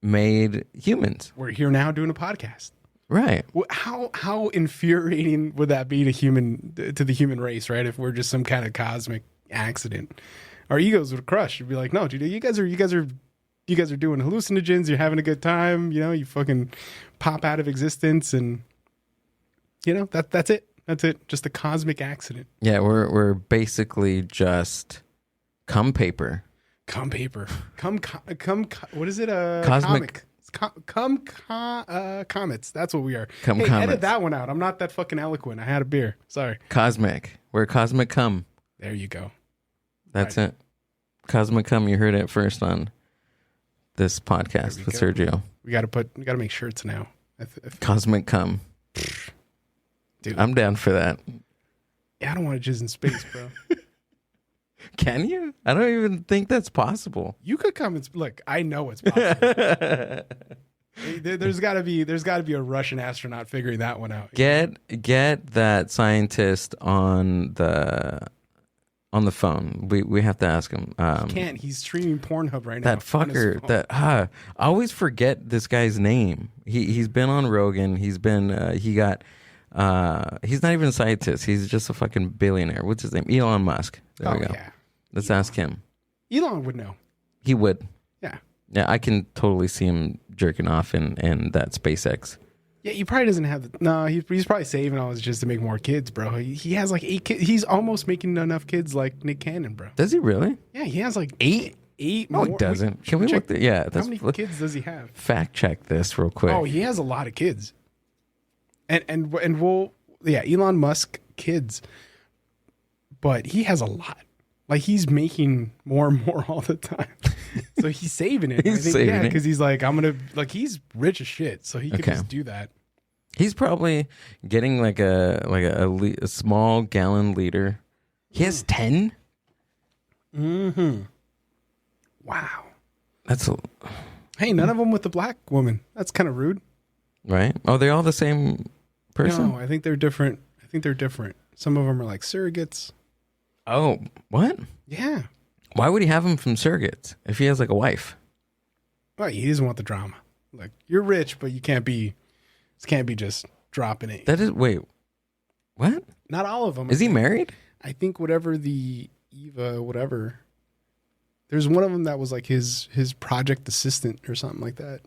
Speaker 2: Made humans.
Speaker 3: We're here now doing a podcast.
Speaker 2: Right.
Speaker 3: How infuriating would that be to the human race, right? If we're just some kind of cosmic accident, our egos would crush. You'd be like, no, dude, you guys are doing hallucinogens. You're having a good time. You fucking pop out of existence, and that's it. That's it. Just a cosmic accident.
Speaker 2: Yeah, we're basically just cum paper.
Speaker 3: Cum paper. What is it?
Speaker 2: Cosmic.
Speaker 3: Comets. That's what we are.
Speaker 2: Comets.
Speaker 3: Edit that one out. I'm not that fucking eloquent. I had a beer. Sorry.
Speaker 2: Cosmic. We're cosmic cum.
Speaker 3: There you go.
Speaker 2: That's it. Cosmic cum. You heard it first on this podcast with Sergio.
Speaker 3: We got to make shirts now.
Speaker 2: Cosmic cum.
Speaker 3: Dude,
Speaker 2: I'm down for that.
Speaker 3: Yeah, I don't want to jizz in space, bro.
Speaker 2: Can you? I don't even think that's possible.
Speaker 3: You could come and look. I know it's possible. There's got to be a Russian astronaut figuring that one out.
Speaker 2: Get that scientist on the phone. We have to ask him.
Speaker 3: He can't. He's streaming Pornhub right now.
Speaker 2: That fucker. I always forget this guy's name. He's been on Rogan. He's been he's not even a scientist. He's just a fucking billionaire. What's his name? Elon Musk. There we go. Yeah. Let's ask him.
Speaker 3: Elon would know.
Speaker 2: He would.
Speaker 3: Yeah.
Speaker 2: Yeah, I can totally see him jerking off in that SpaceX.
Speaker 3: Yeah, he probably doesn't have... No, he's probably saving all this just to make more kids, bro. He has like 8 kids. He's almost making enough kids like Nick Cannon, bro.
Speaker 2: Does he really?
Speaker 3: Yeah, he has like
Speaker 2: 8?
Speaker 3: 8
Speaker 2: no,
Speaker 3: more.
Speaker 2: He doesn't. Can we look...
Speaker 3: How many kids does he have?
Speaker 2: Fact check this real quick.
Speaker 3: Oh, he has a lot of kids. And we'll... Yeah, Elon Musk kids. But he has a lot. Like, he's making more and more all the time. So he's saving it.
Speaker 2: Saving it.
Speaker 3: Because he's like, he's rich as shit. So he could just do that.
Speaker 2: He's probably getting like a small gallon liter. He has 10?
Speaker 3: Mm-hmm. Wow.
Speaker 2: That's
Speaker 3: Hey, none of them with the black woman. That's kind of rude.
Speaker 2: Right? Oh, they're all the same person?
Speaker 3: No, I think they're different. Some of them are like surrogates.
Speaker 2: Oh, what?
Speaker 3: Yeah.
Speaker 2: Why would he have him from surrogates if he has like a wife?
Speaker 3: Well, he doesn't want the drama. Like, you're rich, but you can't be just dropping it.
Speaker 2: That is, wait, what?
Speaker 3: Not all of them.
Speaker 2: Is he married?
Speaker 3: I think whatever whatever. There's one of them that was like his project assistant or something like that.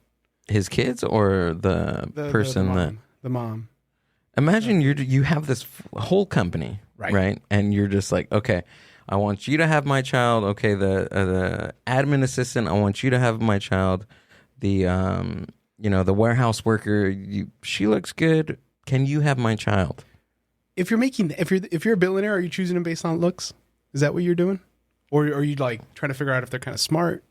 Speaker 2: His kids or the person
Speaker 3: the mom.
Speaker 2: Imagine you have this whole company, right? And you're just like, okay, I want you to have my child. Okay, the admin assistant, I want you to have my child. The the warehouse worker, she looks good. Can you have my child?
Speaker 3: If you're a billionaire, are you choosing them based on looks? Is that what you're doing, or are you like trying to figure out if they're kind of smart?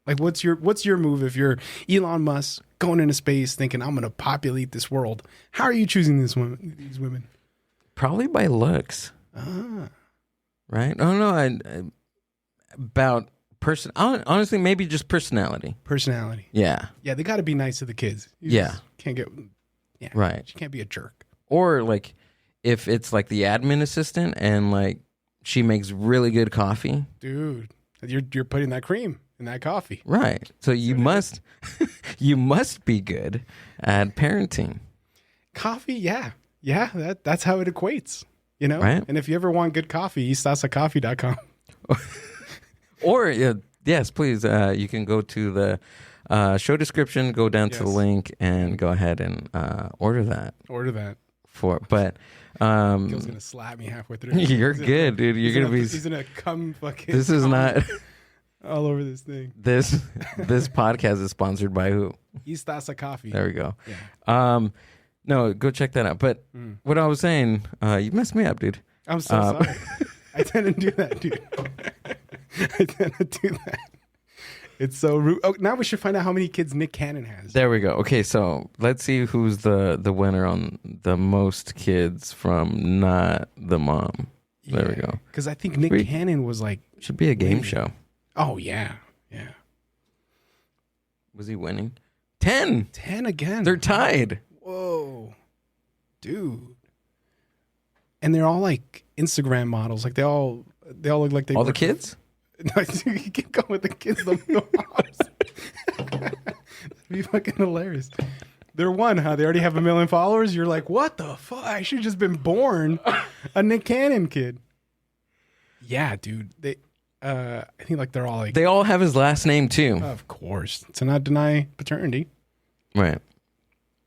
Speaker 3: Like, what's your move if you're Elon Musk going into space thinking I'm going to populate this world? How are you choosing these women?
Speaker 2: Probably by looks.
Speaker 3: Ah.
Speaker 2: Right? Oh no, about Honestly, maybe just personality.
Speaker 3: Personality.
Speaker 2: Yeah.
Speaker 3: Yeah, they got to be nice to the kids. You
Speaker 2: Yeah.
Speaker 3: just can't get. Yeah.
Speaker 2: Right.
Speaker 3: You can't be a jerk.
Speaker 2: Or like if it's like the admin assistant and like she makes really good coffee.
Speaker 3: Dude, you're putting that cream in that coffee.
Speaker 2: Right. So you must you must be good at parenting.
Speaker 3: Coffee, yeah. Yeah, that's how it equates. You know?
Speaker 2: Right.
Speaker 3: And if you ever want good coffee, eastsasacoffee.com.
Speaker 2: Or yes, please. You can go to the show description, go down to the link, and go ahead and order that.
Speaker 3: Order that.
Speaker 2: But
Speaker 3: Gil's gonna slap me halfway through.
Speaker 2: you're good, dude. You're gonna be.
Speaker 3: He's gonna come fucking.
Speaker 2: This is not
Speaker 3: all over this thing.
Speaker 2: this podcast is sponsored by who?
Speaker 3: Eastasa Coffee.
Speaker 2: There we go.
Speaker 3: Yeah.
Speaker 2: No, go check that out. But what I was saying, you messed me up, dude.
Speaker 3: I'm so sorry. I didn't do that, dude. I didn't do that. It's so rude. Oh, now we should find out how many kids Nick Cannon has.
Speaker 2: There we go. Okay, so let's see who's the winner on the most kids from not the mom. There we go.
Speaker 3: Because I think Nick Cannon was like...
Speaker 2: Should be a game show.
Speaker 3: Oh, yeah. Yeah.
Speaker 2: Was he winning? 10.
Speaker 3: 10 again.
Speaker 2: They're tied.
Speaker 3: Whoa. Dude. And they're all like Instagram models. Like they all look like they
Speaker 2: all the kids?
Speaker 3: No, you keep going with the kids. That'd be fucking hilarious. They're one, huh? They already have 1 million followers. You're like, what the fuck? I should have just been born a Nick Cannon kid. Yeah, dude. They, I think like they're all like.
Speaker 2: They all have his last name too.
Speaker 3: Of course, to not deny paternity.
Speaker 2: Right.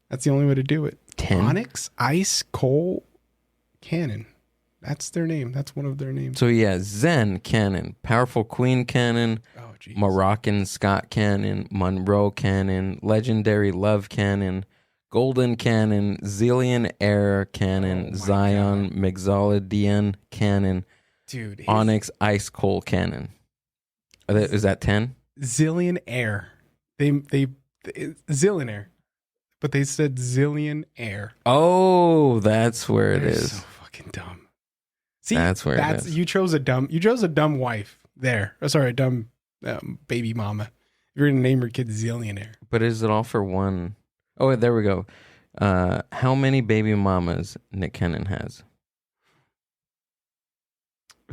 Speaker 3: That's the only way to do it.
Speaker 2: 10?
Speaker 3: Onyx, Ice, Cole, Cannon. That's their name. That's one of their names.
Speaker 2: So yeah, Zen Cannon, Powerful Queen Cannon, Moroccan Scott Cannon, Monroe Cannon, Legendary Love Cannon, Golden Cannon, Zillion Air Cannon, Zion Mixolydian Cannon,
Speaker 3: dude,
Speaker 2: Onyx Ice Cold Cannon. Is that 10?
Speaker 3: Zillion Air. They Zillion Air, but they said Zillion Air.
Speaker 2: Oh, that's where it is.
Speaker 3: So fucking dumb. See,
Speaker 2: that's where it is.
Speaker 3: You chose a dumb wife there. Oh, sorry, a dumb baby mama. You're gonna name your kid Zillionaire.
Speaker 2: But is it all for one? Oh, there we go. How many baby mamas Nick Cannon has?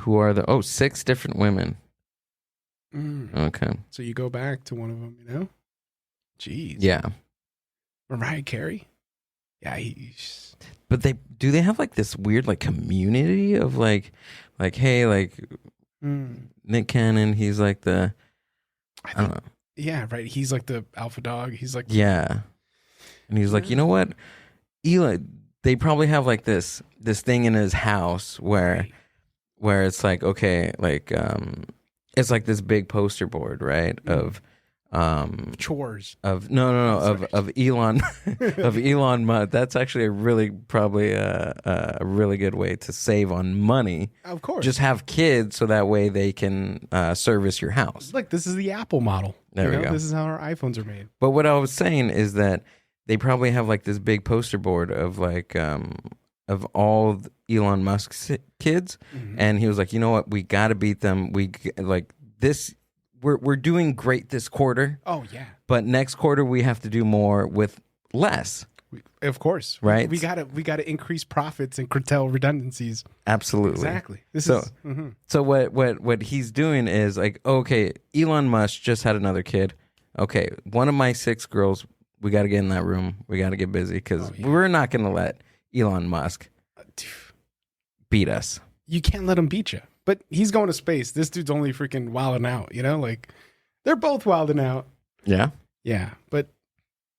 Speaker 2: Who are the 6 different women. Okay.
Speaker 3: So you go back to one of them, you know? Jeez.
Speaker 2: Yeah.
Speaker 3: Mariah Carey? Yeah, he's...
Speaker 2: But do they have like this weird like community of like hey, like Nick Cannon, he's like the I don't know.
Speaker 3: Yeah, right. He's like the alpha dog. He's like
Speaker 2: yeah. And he's like, you know what? Eli, they probably have like this thing in his house where it's like, okay, like it's like this big poster board, right? Of
Speaker 3: chores
Speaker 2: of of Elon of Elon Musk. That's actually probably a really good way to save on money.
Speaker 3: Of course,
Speaker 2: just have kids so that way they can service your house.
Speaker 3: Like this is the Apple model.
Speaker 2: There we go.
Speaker 3: This is how our iPhones are made.
Speaker 2: But what I was saying is that they probably have like this big poster board of like of all Elon Musk's kids, and he was like, you know what, we got to beat them. We like this. We're doing great this quarter.
Speaker 3: Oh yeah.
Speaker 2: But next quarter we have to do more with less.
Speaker 3: Of course.
Speaker 2: Right.
Speaker 3: We gotta increase profits and curtail redundancies.
Speaker 2: Absolutely.
Speaker 3: Exactly.
Speaker 2: So what he's doing is like, okay, Elon Musk just had another kid. Okay, one of my 6 girls, we got to get in that room. We got to get busy because we're not going to let Elon Musk beat us.
Speaker 3: You can't let him beat you. But he's going to space. This dude's only freaking wilding out, you know? Like, they're both wilding out.
Speaker 2: Yeah?
Speaker 3: Yeah. But,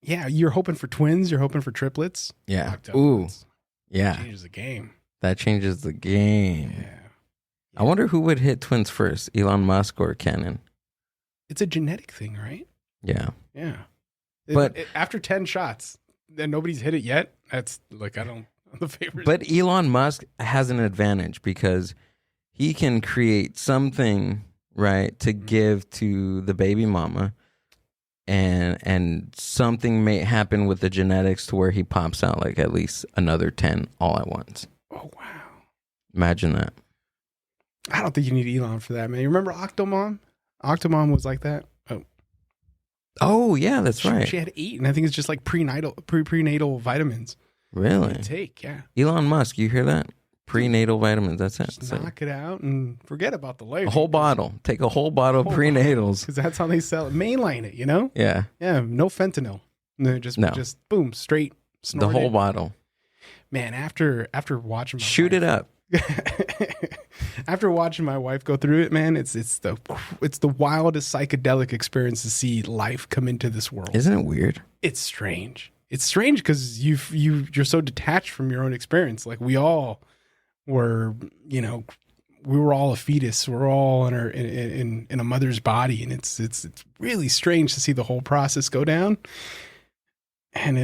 Speaker 3: yeah, you're hoping for twins. You're hoping for triplets.
Speaker 2: Yeah. Ooh. Yeah.
Speaker 3: That changes the game.
Speaker 2: That changes the game.
Speaker 3: Yeah.
Speaker 2: I wonder who would hit twins first, Elon Musk or Cannon?
Speaker 3: It's a genetic thing, right?
Speaker 2: Yeah.
Speaker 3: Yeah.
Speaker 2: But
Speaker 3: after 10 shots, and nobody's hit it yet, that's, like, I'm the favorite.
Speaker 2: But Elon Musk has an advantage because he can create something, right, to give to the baby mama, and something may happen with the genetics to where he pops out like at least another 10 all at once.
Speaker 3: Oh, wow.
Speaker 2: Imagine that.
Speaker 3: I don't think you need Elon for that, man. You remember Octomom? Octomom was like that.
Speaker 2: Oh yeah, that's right.
Speaker 3: She had 8, and I think it's just like prenatal vitamins.
Speaker 2: Really?
Speaker 3: To take, yeah.
Speaker 2: Elon Musk, you hear that? Prenatal vitamins. That's it.
Speaker 3: Just knock it out and forget about the life.
Speaker 2: A whole bottle. Take a whole bottle of prenatals.
Speaker 3: Because that's how they sell it. Mainline it, you know?
Speaker 2: Yeah.
Speaker 3: Yeah, no fentanyl. No, just boom, straight.
Speaker 2: The whole bottle.
Speaker 3: Man, after watching my
Speaker 2: Shoot it up.
Speaker 3: After watching my wife go through it, man, it's the wildest psychedelic experience to see life come into this world.
Speaker 2: Isn't it weird?
Speaker 3: It's strange. It's strange because you're so detached from your own experience. Like we all were, you know, we were all a fetus. We're all in a mother's body, and it's really strange to see the whole process go down. And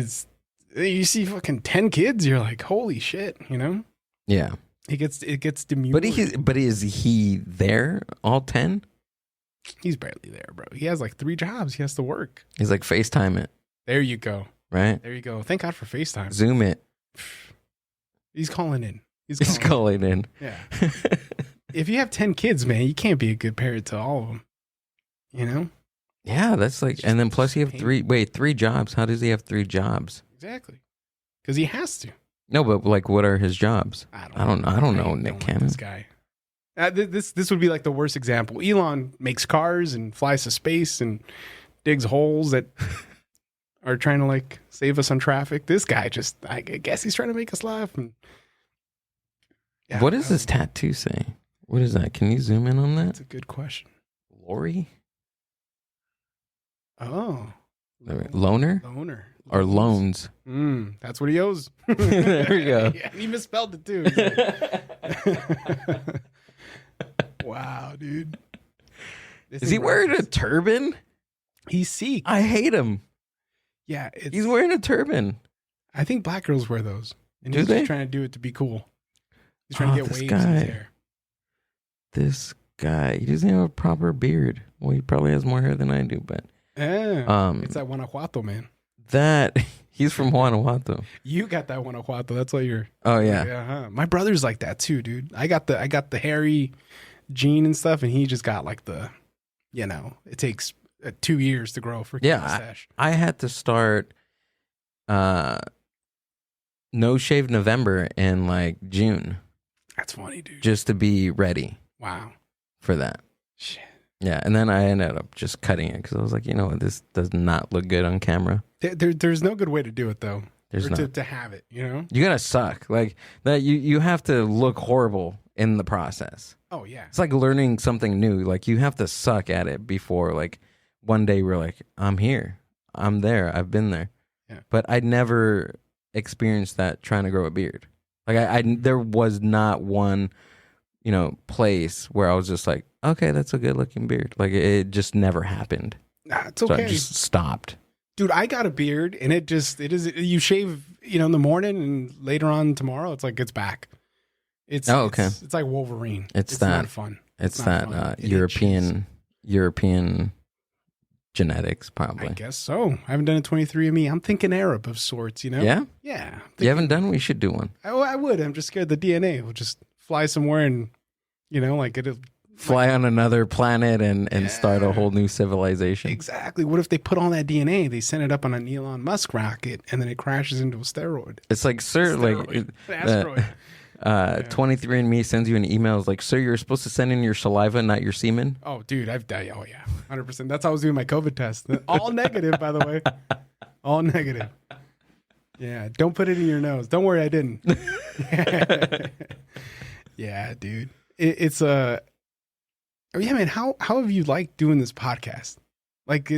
Speaker 3: you see fucking 10 kids, you're like, holy shit, you know?
Speaker 2: Yeah.
Speaker 3: It gets demure.
Speaker 2: But is he there all 10?
Speaker 3: He's barely there, bro. He has like 3 jobs. He has to work.
Speaker 2: He's like FaceTime it.
Speaker 3: There you go.
Speaker 2: Right?
Speaker 3: There you go. Thank God for FaceTime.
Speaker 2: Zoom it.
Speaker 3: He's calling in.
Speaker 2: He's calling in.
Speaker 3: Yeah. If you have 10 kids, man, you can't be a good parent to all of them. You know?
Speaker 2: Yeah, that's like, and then plus you have 3 jobs. How does he have 3 jobs?
Speaker 3: Exactly. Because he has to.
Speaker 2: No, but like, what are his jobs?
Speaker 3: I
Speaker 2: don't know, Nick Cannon.
Speaker 3: This guy. This would be like the worst example. Elon makes cars and flies to space and digs holes that are trying to like save us on traffic. This guy just, I guess he's trying to make us laugh. And
Speaker 2: yeah, what does this tattoo say? What is that? Can you zoom in on that?
Speaker 3: That's a good question.
Speaker 2: Lori?
Speaker 3: Oh.
Speaker 2: Loner?
Speaker 3: Loner.
Speaker 2: Or loans.
Speaker 3: That's what he owes.
Speaker 2: There we go.
Speaker 3: Yeah, he misspelled it too. Wow, dude.
Speaker 2: Is he wearing a turban?
Speaker 3: He's Sikh.
Speaker 2: I hate him.
Speaker 3: Yeah.
Speaker 2: He's wearing a turban.
Speaker 3: I think black girls wear those. And
Speaker 2: Do
Speaker 3: he's
Speaker 2: they?
Speaker 3: just trying to do it to be cool. He's trying to get waves in his hair.
Speaker 2: This guy, he doesn't have a proper beard. Well, he probably has more hair than I do, but
Speaker 3: it's that Guanajuato, man.
Speaker 2: That he's from Guanajuato.
Speaker 3: You got that Guanajuato. That's why you're.
Speaker 2: Oh yeah.
Speaker 3: Huh? My brother's like that too, dude. I got the hairy gene and stuff, and he just got like the, you know, it takes 2 years to grow for mustache.
Speaker 2: I had to start no shave November in like June.
Speaker 3: That's funny, dude.
Speaker 2: Just to be ready.
Speaker 3: Wow.
Speaker 2: For that.
Speaker 3: Shit.
Speaker 2: Yeah, and then I ended up just cutting it because I was like, you know what, this does not look good on camera.
Speaker 3: There's no good way to do it though.
Speaker 2: There's not.
Speaker 3: To have it, you know.
Speaker 2: You gotta suck like that. You have to look horrible in the process.
Speaker 3: Oh yeah.
Speaker 2: It's like learning something new. Like you have to suck at it before like one day we're like, I'm here, I'm there, I've been there.
Speaker 3: Yeah.
Speaker 2: But I never experienced that trying to grow a beard. Like I there was not one, you know, place where I was just like, okay, that's a good looking beard. Like it just never happened.
Speaker 3: Nah, it's okay.
Speaker 2: So I just stopped.
Speaker 3: Dude, I got a beard and it is you shave, you know, in the morning and later on tomorrow it's like it's back. It's
Speaker 2: okay.
Speaker 3: It's like Wolverine.
Speaker 2: It's
Speaker 3: not
Speaker 2: that
Speaker 3: fun.
Speaker 2: It's that
Speaker 3: fun.
Speaker 2: European genetics probably.
Speaker 3: I guess so. I haven't done a 23andMe. I'm thinking Arab of sorts, you know?
Speaker 2: Yeah?
Speaker 3: Yeah.
Speaker 2: You haven't done? We should do one.
Speaker 3: I would. I'm just scared the DNA will just fly somewhere and, you know, like it'll
Speaker 2: fly on another planet and start a whole new civilization.
Speaker 3: Exactly. What if they put all that DNA, they send it up on an Elon Musk rocket, and then it crashes into a steroid?
Speaker 2: It's like, sir,
Speaker 3: Steroid. Asteroid.
Speaker 2: 23andMe sends you an email. It's like, sir, you're supposed to send in your saliva, not your semen.
Speaker 3: Oh, dude, I've died. Oh, yeah. 100%. That's how I was doing my COVID test. All negative, by the way. All negative. Yeah. Don't put it in your nose. Don't worry, I didn't. Yeah, dude. It's a... yeah, man. How have you liked doing this podcast? Like,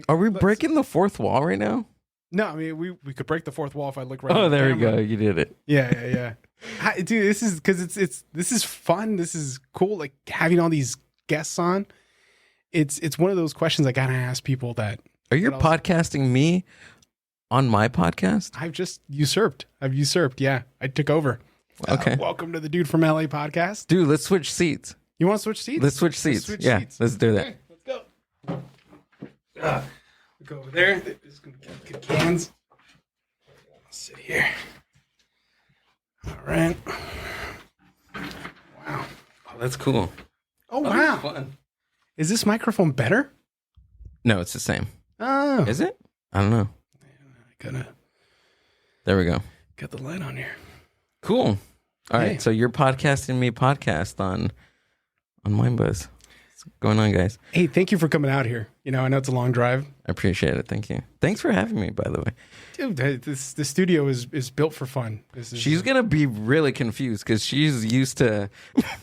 Speaker 2: are we breaking the fourth wall right now?
Speaker 3: No, I mean we could break the fourth wall if I look right.
Speaker 2: Oh,
Speaker 3: at the
Speaker 2: there
Speaker 3: camera.
Speaker 2: we go. You did it.
Speaker 3: Yeah. Dude, this is because this is fun. This is cool. Like having all these guests on. It's one of those questions I gotta ask people that.
Speaker 2: Are you podcasting me on my podcast?
Speaker 3: I've just usurped. Yeah, I took over.
Speaker 2: Okay.
Speaker 3: Welcome to the Dude from LA podcast.
Speaker 2: Dude, let's switch seats.
Speaker 3: You want to switch seats?
Speaker 2: Let's switch seats. Let's do that.
Speaker 3: Okay, let's go. We go over there. Just gonna get cans. Let's sit here. All right. Wow.
Speaker 2: Oh, that's cool.
Speaker 3: Oh, wow.
Speaker 2: Fun.
Speaker 3: Is this microphone better?
Speaker 2: No, it's the same.
Speaker 3: Oh.
Speaker 2: Is it? I don't know.
Speaker 3: I gotta
Speaker 2: There we go.
Speaker 3: get the light on here.
Speaker 2: Cool. All
Speaker 3: Hey.
Speaker 2: right. So you're podcasting me podcast on MindBuzz. What's going on, guys?
Speaker 3: Hey, thank you for coming out here. You know, I know it's a long drive.
Speaker 2: I appreciate it. Thank you. Thanks for having me, by the way.
Speaker 3: Dude, the studio is built for fun. This is,
Speaker 2: She's going to be really confused because she's used to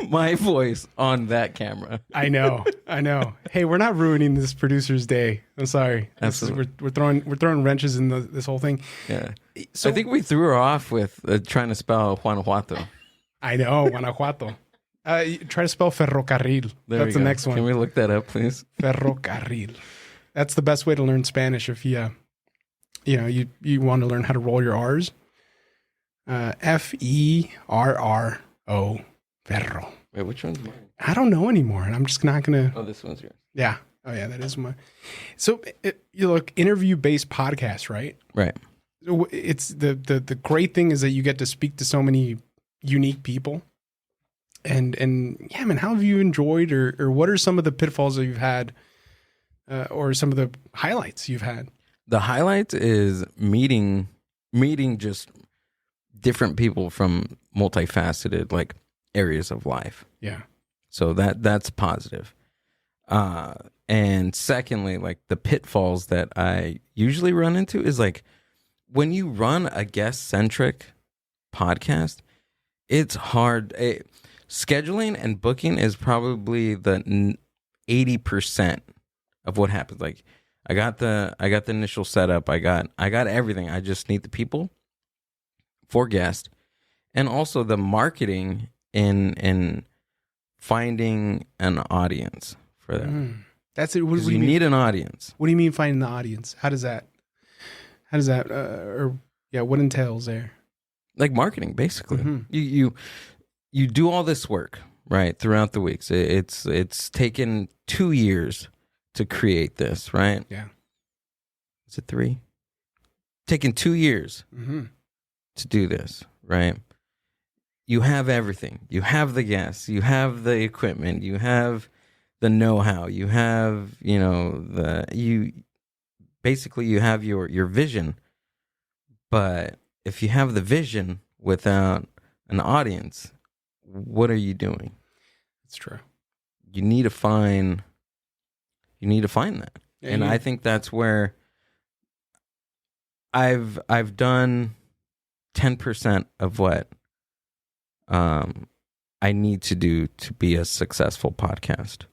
Speaker 2: my voice on that camera.
Speaker 3: I know. Hey, we're not ruining this producer's day. I'm sorry.
Speaker 2: Absolutely.
Speaker 3: We're throwing wrenches in this whole thing.
Speaker 2: Yeah.
Speaker 3: So
Speaker 2: I think we threw her off with trying to spell Guanajuato.
Speaker 3: I know, Guanajuato. Try to spell ferrocarril.
Speaker 2: There
Speaker 3: That's
Speaker 2: we
Speaker 3: the
Speaker 2: go.
Speaker 3: next one.
Speaker 2: Can we look that up, please?
Speaker 3: Ferrocarril. That's the best way to learn Spanish if you want to learn how to roll your R's. Ferro. Ferro.
Speaker 2: Wait, which one's mine?
Speaker 3: I don't know anymore, and I'm just not gonna.
Speaker 2: Oh, this one's yours.
Speaker 3: Yeah. Oh yeah, that is my. So you look interview-based podcast, right?
Speaker 2: Right.
Speaker 3: It's the great thing is that you get to speak to so many unique people. And yeah, man, how have you enjoyed or what are some of the pitfalls that you've had or some of the highlights you've had?
Speaker 2: The highlight is meeting just different people from multifaceted like areas of life.
Speaker 3: Yeah.
Speaker 2: So that's positive. And secondly, like the pitfalls that I usually run into is like when you run a guest centric podcast, it's hard. Scheduling and booking is probably the 80% of what happens. Like I got the initial setup. I got everything. I just need the people for guests, and also the marketing in finding an audience for them.
Speaker 3: That's it. What do
Speaker 2: You
Speaker 3: you mean?
Speaker 2: need an audience.
Speaker 3: What do you mean finding the audience? How does that what entails there?
Speaker 2: Like marketing, basically.
Speaker 3: Mhm.
Speaker 2: You do all this work, right, throughout the weeks. It's taken 2 years to create this, right?
Speaker 3: Yeah.
Speaker 2: Is it 3? Taken 2 years
Speaker 3: Mm-hmm.
Speaker 2: to do this, right? You have everything. You have the guests. You have the equipment. You have the know-how. You have, you have your vision. But if you have the vision without an audience, what are you doing?
Speaker 3: That's true.
Speaker 2: You need to find that.
Speaker 3: Yeah,
Speaker 2: And I think that's where I've done 10% of what I need to do to be a successful podcast.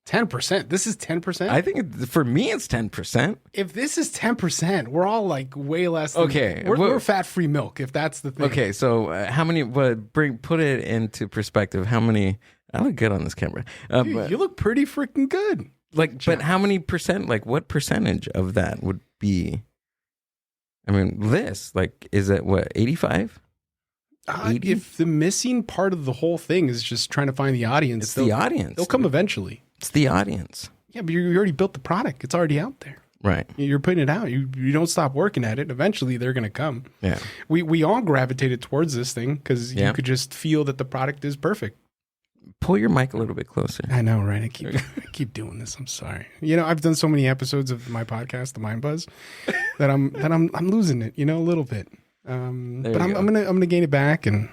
Speaker 3: 10%. This is 10%.
Speaker 2: I think for me it's 10%.
Speaker 3: If this is 10%, we're all like way less. Than,
Speaker 2: Okay,
Speaker 3: we're fat-free milk. If that's the thing.
Speaker 2: Okay, so how many? Put it into perspective. How many? I look good on this camera.
Speaker 3: Dude,
Speaker 2: But,
Speaker 3: you look pretty freaking good.
Speaker 2: but how many percent? Like, what percentage of that would be? I mean, this is it what 85? 80?
Speaker 3: If the missing part of the whole thing is just trying to find the audience,
Speaker 2: It's the audience.
Speaker 3: They'll come eventually.
Speaker 2: It's the audience,
Speaker 3: Yeah, but you already built the product. It's already out there.
Speaker 2: right?
Speaker 3: You're putting it out. You don't stop working at it. Eventually, they're going to come.
Speaker 2: Yeah.
Speaker 3: We all gravitated towards this thing because
Speaker 2: Yeah.
Speaker 3: you could just feel that the product is perfect.
Speaker 2: Pull your mic a little bit closer.
Speaker 3: I know, right? I keep doing this. I'm sorry. I've done so many episodes of my podcast, The Mind Buzz, that I'm losing it. A little bit. But I'm gonna gain it back and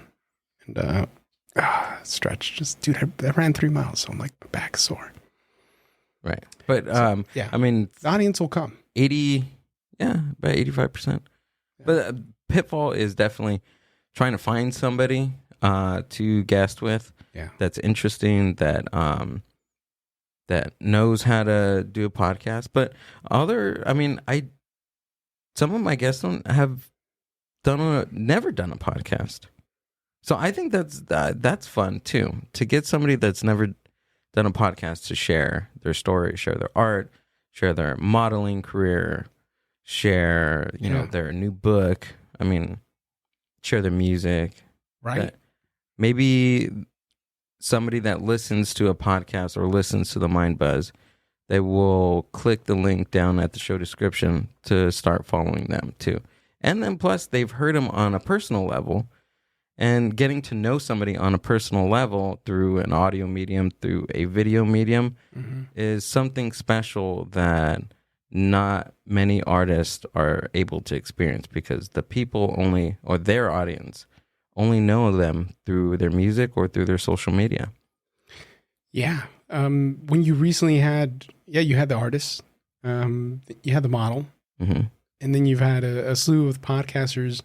Speaker 3: stretch. Just dude, I ran 3 miles, so I'm like my back's sore.
Speaker 2: Right. But
Speaker 3: yeah.
Speaker 2: I mean,
Speaker 3: The audience will come.
Speaker 2: 80, yeah, about 85%. But pitfall is definitely trying to find somebody to guest with.
Speaker 3: Yeah.
Speaker 2: That's interesting, that knows how to do a podcast. But some of my guests have never done a podcast. So I think that's fun too, to get somebody that's never done a podcast to share their story, share their art, share their modeling career, share their new book. I mean, share their music.
Speaker 3: Right.
Speaker 2: That maybe somebody that listens to a podcast or listens to the Mind Buzz, they will click the link down at the show description to start following them too. And then plus they've heard them on a personal level, And getting to know somebody on a personal level through an audio medium, through a video medium, is something special that not many artists are able to experience, because the people only, or their audience, only know them through their music or through their social media.
Speaker 3: Yeah. When you recently had, you had the artist, you had the model, and then you've had a slew of podcasters.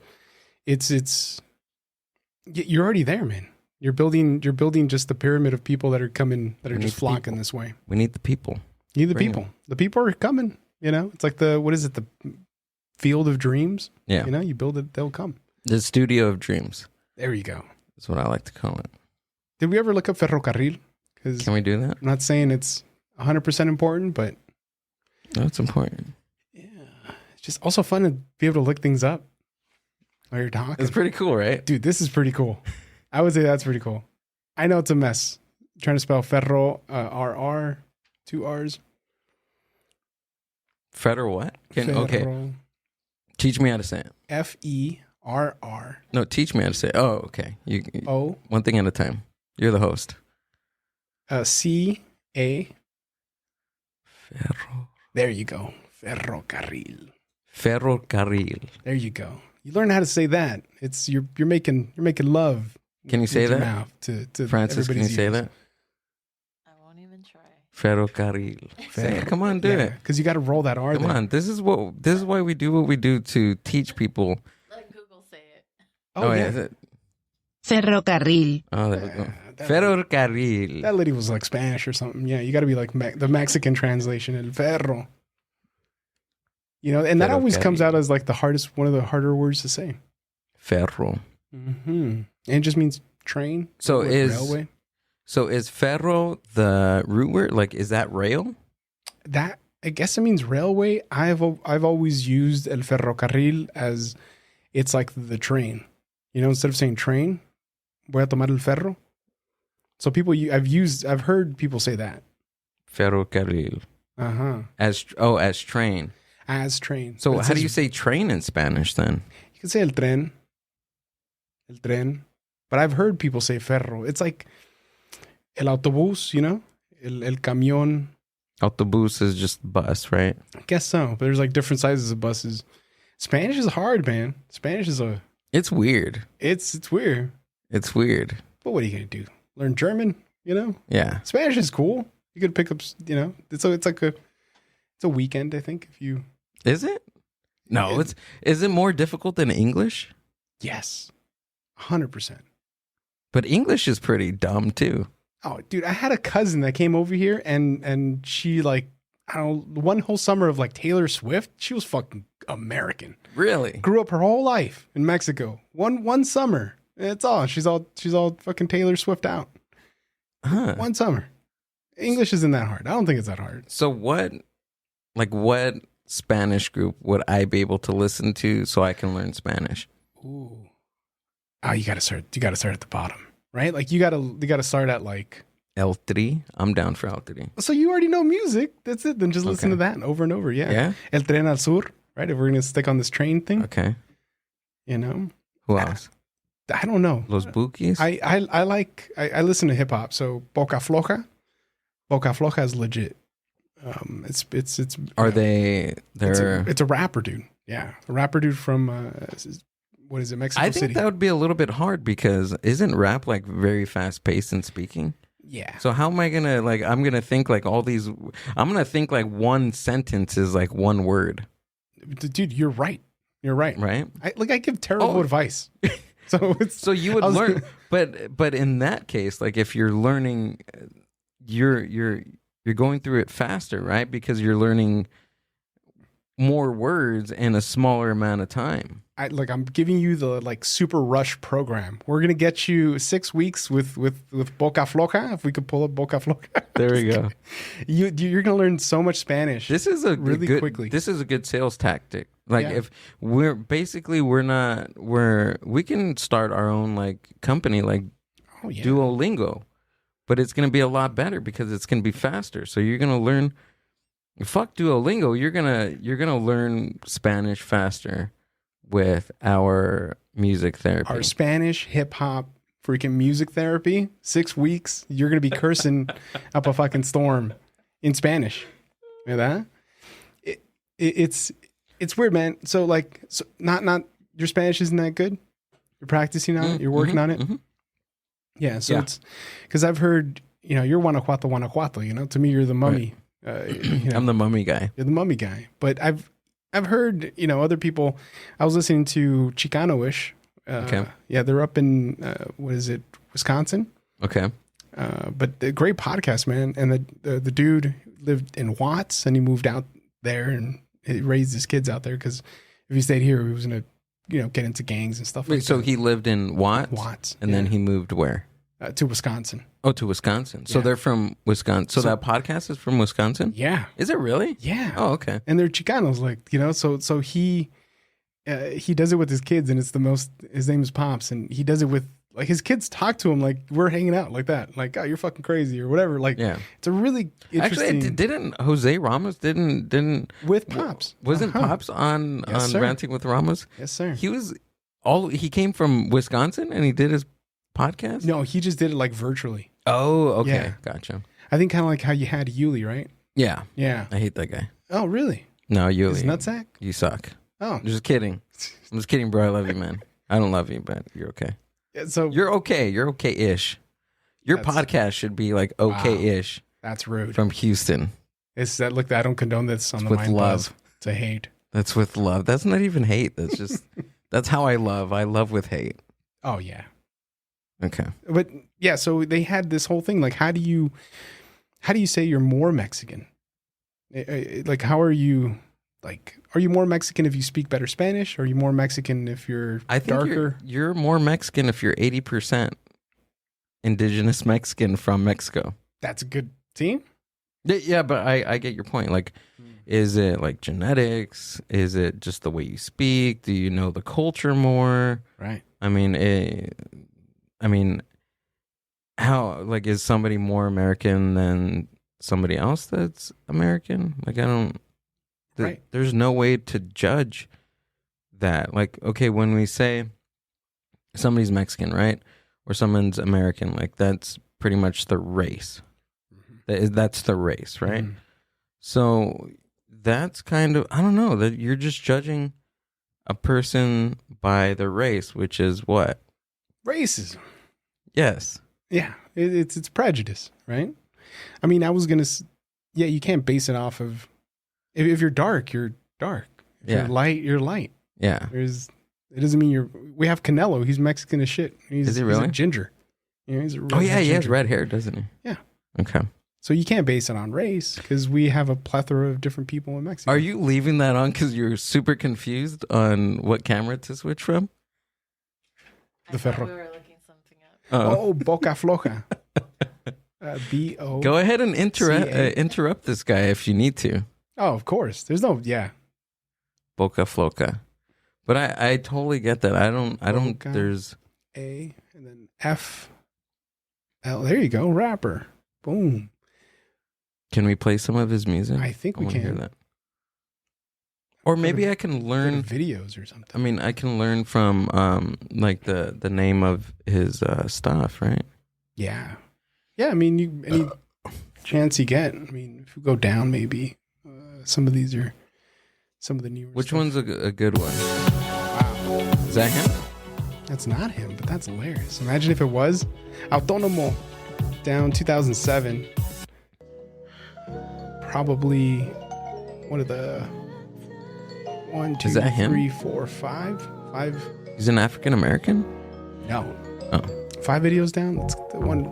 Speaker 3: You're already there, man. You're building just the pyramid of people that are coming, that are just flocking this way.
Speaker 2: We need the people.
Speaker 3: You need the people. The people are coming. You know, it's like what is it? The field of dreams.
Speaker 2: Yeah.
Speaker 3: You know, you build it, they'll come.
Speaker 2: The studio of dreams.
Speaker 3: There you go.
Speaker 2: That's what I like to call it.
Speaker 3: Did we ever look up ferrocarril?
Speaker 2: Can we do that?
Speaker 3: I'm not saying it's 100% important, but
Speaker 2: No, it's important.
Speaker 3: yeah, it's just also fun to be able to look things up while you're talking.
Speaker 2: It's pretty cool, right?
Speaker 3: Dude, this is pretty cool. I would say that's pretty cool. I know it's a mess. Trying to spell ferro, RR, 2 R's.
Speaker 2: Federal what? Okay. Teach me how to say it.
Speaker 3: FERR.
Speaker 2: No, teach me how to say it. Oh, okay. You
Speaker 3: O.
Speaker 2: One thing at a time. You're the host.
Speaker 3: CA.
Speaker 2: Ferro.
Speaker 3: There you go. Ferrocarril.
Speaker 2: Ferrocarril.
Speaker 3: There you go. You learn how to say that. It's you're making love.
Speaker 2: Can you say
Speaker 3: with your
Speaker 2: that?
Speaker 3: mouth to
Speaker 2: Francis, can you
Speaker 3: everybody's
Speaker 2: say
Speaker 3: ears.
Speaker 2: that?
Speaker 4: I won't even try.
Speaker 2: Ferrocarril. Say it. Come on, do it.
Speaker 3: Because you got to roll that R.
Speaker 2: Come
Speaker 3: there.
Speaker 2: on. This is why we do what we do, to teach people.
Speaker 4: Let Google say it.
Speaker 3: Oh, yeah.
Speaker 2: Is it?
Speaker 8: Ferrocarril.
Speaker 2: Oh, there we go.
Speaker 3: That
Speaker 2: Ferrocarril.
Speaker 3: lady was like Spanish or something. Yeah, you got to be like the Mexican translation, el ferro. You know, and that always comes out as like one of the harder words to say.
Speaker 2: Ferro.
Speaker 3: And it just means train.
Speaker 2: So
Speaker 3: or
Speaker 2: is
Speaker 3: railway.
Speaker 2: So is ferro the root word? Like, is that rail?
Speaker 3: That, I guess it means railway. I've always used el ferrocarril as it's like the train. You know, instead of saying train, voy a tomar el ferro. So I've heard people say that.
Speaker 2: Ferrocarril. As train.
Speaker 3: As train.
Speaker 2: So
Speaker 3: But it
Speaker 2: how do
Speaker 3: says-
Speaker 2: you say train in Spanish then?
Speaker 3: You can say el tren. El tren. But I've heard people say ferro. It's like el autobús, you know? El camión.
Speaker 2: Autobús is just bus, right?
Speaker 3: I guess so. But there's like different sizes of buses. Spanish is hard, man. Spanish is
Speaker 2: It's weird.
Speaker 3: it's weird.
Speaker 2: It's weird.
Speaker 3: But what are you going to do? Learn German, you know?
Speaker 2: Yeah.
Speaker 3: Spanish is cool. You could pick up, you know, it's a weekend, I think, if you.
Speaker 2: Is it? No, is it more difficult than English?
Speaker 3: Yes. 100%.
Speaker 2: But English is pretty dumb too.
Speaker 3: Oh, dude, I had a cousin that came over here and she like, I don't know, one whole summer of like Taylor Swift. She was fucking American.
Speaker 2: Really?
Speaker 3: Grew up her whole life in Mexico. One summer. It's all. She's all fucking Taylor Swift out.
Speaker 2: Huh.
Speaker 3: One summer. English isn't that hard. I don't think it's that hard.
Speaker 2: So what Spanish group would I be able to listen to so I can learn Spanish?
Speaker 3: Ooh. Oh, you gotta start at the bottom. Right? Like you gotta start at like
Speaker 2: El Tri. I'm down for El Tri.
Speaker 3: so you already know music. That's it. Then just listen
Speaker 2: Okay.
Speaker 3: to that over and over. Yeah.
Speaker 2: Yeah?
Speaker 3: El Tren al Sur. Right? If we're gonna stick on this train thing,
Speaker 2: Okay.
Speaker 3: you know?
Speaker 2: Who else?
Speaker 3: I don't know.
Speaker 2: Los Bukis?
Speaker 3: I listen to hip hop. So Boca Floja is legit. It's
Speaker 2: Are they? They're.
Speaker 3: it's a rapper dude. Yeah, a rapper dude from what is it, Mexico
Speaker 2: I think
Speaker 3: City?
Speaker 2: that would be a little bit hard because isn't rap like very fast paced in speaking?
Speaker 3: Yeah.
Speaker 2: So how am I gonna like? I'm gonna think like all these. I'm gonna think like one sentence is like one word,
Speaker 3: Dude, you're right. You're right.
Speaker 2: right?
Speaker 3: I give terrible
Speaker 2: Oh.
Speaker 3: advice. So it's
Speaker 2: So you would
Speaker 3: I was-
Speaker 2: learn, but in that case, like if you're learning, you're going through it faster, right? Because you're learning more words in a smaller amount of time.
Speaker 3: I'm giving you the like super rush program. We're gonna get you 6 weeks with Boca Floja. If we could pull up Boca Floja,
Speaker 2: There we go.
Speaker 3: you're gonna learn so much Spanish.
Speaker 2: This is a
Speaker 3: Really
Speaker 2: good,
Speaker 3: quickly.
Speaker 2: This is a good sales tactic. Like
Speaker 3: Yeah.
Speaker 2: if we can start our own like company like
Speaker 3: Oh yeah.
Speaker 2: Duolingo, but it's going to be a lot better because it's going to be faster. So you're going to learn. Fuck Duolingo. You're gonna learn Spanish faster with our music therapy.
Speaker 3: Our Spanish hip hop freaking music therapy. 6 weeks. You're gonna be cursing up a fucking storm in Spanish. You know that? It's weird, man. So like, not your Spanish isn't that good. You're practicing on it. You're working on it.
Speaker 2: Mm-hmm.
Speaker 3: Yeah. So it's because I've heard, you're Guanajuato. To me, you're the mummy. Right.
Speaker 2: I'm the mummy guy.
Speaker 3: You're the mummy guy. But I've heard, other people. I was listening to Chicano-ish.
Speaker 2: Okay.
Speaker 3: Yeah, they're up in Wisconsin.
Speaker 2: Okay.
Speaker 3: But a great podcast, man. And the dude lived in Watts, and he moved out there and he raised his kids out there because if he stayed here, he was gonna, get into gangs and stuff.
Speaker 2: Wait,
Speaker 3: like
Speaker 2: so
Speaker 3: that.
Speaker 2: he lived in Watts, and then he moved where?
Speaker 3: To Wisconsin.
Speaker 2: Oh, to Wisconsin. So
Speaker 3: Yeah.
Speaker 2: they're from Wisconsin. So that podcast is from Wisconsin?
Speaker 3: Yeah.
Speaker 2: Is it really?
Speaker 3: Yeah.
Speaker 2: Oh, okay.
Speaker 3: And they're Chicanos, so he does it with his kids, and it's the most. His name is Pops, and he does it with his kids talk to him like we're hanging out like that, like, oh, you're fucking crazy or whatever. Like,
Speaker 2: Yeah.
Speaker 3: it's a really interesting.
Speaker 2: Actually, didn't Jose Ramos didn't
Speaker 3: with Pops
Speaker 2: wasn't Pops on
Speaker 3: sir.
Speaker 2: Ranting with Ramos?
Speaker 3: Yes, sir.
Speaker 2: He came from Wisconsin and he did his podcast?
Speaker 3: No, he just did it virtually.
Speaker 2: Oh, okay.
Speaker 3: Yeah.
Speaker 2: Gotcha.
Speaker 3: I think kind of like how you had Yuli, right?
Speaker 2: Yeah.
Speaker 3: Yeah.
Speaker 2: I hate that guy.
Speaker 3: Oh, really?
Speaker 2: No, you
Speaker 3: His nutsack?
Speaker 2: You suck.
Speaker 3: Oh,
Speaker 2: I'm just kidding. I'm just kidding, bro. I love you, man. I don't love you, but you're okay.
Speaker 3: yeah, so
Speaker 2: You're okay. You're okay-ish. Your podcast should be like okay-ish
Speaker 3: that's rude.
Speaker 2: from Houston.
Speaker 3: It's that look. I don't condone this on the
Speaker 2: with
Speaker 3: Mind
Speaker 2: love.
Speaker 3: Buzz. It's a hate.
Speaker 2: That's with love. That's not even hate. That's just that's how I love. I love with hate.
Speaker 3: Oh yeah.
Speaker 2: Okay.
Speaker 3: But yeah, so they had this whole thing. Like, how do you say you're more Mexican? Like, how are you? Like, are you more Mexican if you speak better Spanish? Are you more Mexican if you're
Speaker 2: I think
Speaker 3: darker?
Speaker 2: you're more Mexican if you're 80% indigenous Mexican from Mexico.
Speaker 3: That's a good team.
Speaker 2: Yeah, but I get your point. Like, is it like genetics? Is it just the way you speak? Do you know the culture more?
Speaker 3: Right.
Speaker 2: I mean, how, like, is somebody more American than somebody else that's American? Like, I don't,
Speaker 3: Right.
Speaker 2: There's no way to judge that. Like, okay, when we say somebody's Mexican, right? Or someone's American, like, that's pretty much the race. That's the race, right?
Speaker 3: Mhm.
Speaker 2: So that's kind of, I don't know, that you're just judging a person by the race, which is what?
Speaker 3: Racism.
Speaker 2: Yes.
Speaker 3: Yeah, it's prejudice, right? I mean, I was gonna. Yeah, you can't base it off of. If you're dark, you're dark. If
Speaker 2: Yeah.
Speaker 3: you're light, you're light.
Speaker 2: Yeah.
Speaker 3: It doesn't mean you're. We have Canelo. He's Mexican as shit.
Speaker 2: Is he really?
Speaker 3: He's a ginger. He's a
Speaker 2: Oh, yeah, he has
Speaker 3: ginger.
Speaker 2: red hair, doesn't he?
Speaker 3: Yeah.
Speaker 2: Okay.
Speaker 3: So you can't base it on race because we have a plethora of different people in Mexico.
Speaker 2: Are you leaving that on because you're super confused on what camera to switch from?
Speaker 3: The
Speaker 4: I thought
Speaker 3: ferro.
Speaker 4: we were looking something up.
Speaker 3: Oh, Boca Floja. B-O.
Speaker 2: Go ahead and
Speaker 3: C-A.
Speaker 2: interrupt this guy if you need to.
Speaker 3: Oh, of course. There's no. Yeah.
Speaker 2: Boca Floca. But I totally get that. I don't,
Speaker 3: Boca.
Speaker 2: there's,
Speaker 3: A and then F. L. There you go. Rapper. Boom.
Speaker 2: can we play some of his music?
Speaker 3: I think we
Speaker 2: wanna hear
Speaker 3: can.
Speaker 2: that. Or maybe I can learn,
Speaker 3: videos or something.
Speaker 2: I mean, I can learn from, like the name of his stuff, right?
Speaker 3: Yeah. Yeah. I mean, any chance you get. I mean, if you go down, maybe some of these are some of the newer.
Speaker 2: Which
Speaker 3: stuff.
Speaker 2: one's a good one?
Speaker 3: Wow.
Speaker 2: Is that him?
Speaker 3: That's not him, but that's hilarious. Imagine if it was Autónomo, down 2007. Probably one of the 1, 2,
Speaker 2: Is that him?
Speaker 3: 3, 4, 5.
Speaker 2: He's an African American?
Speaker 3: No.
Speaker 2: Oh.
Speaker 3: 5 videos down. That's the one.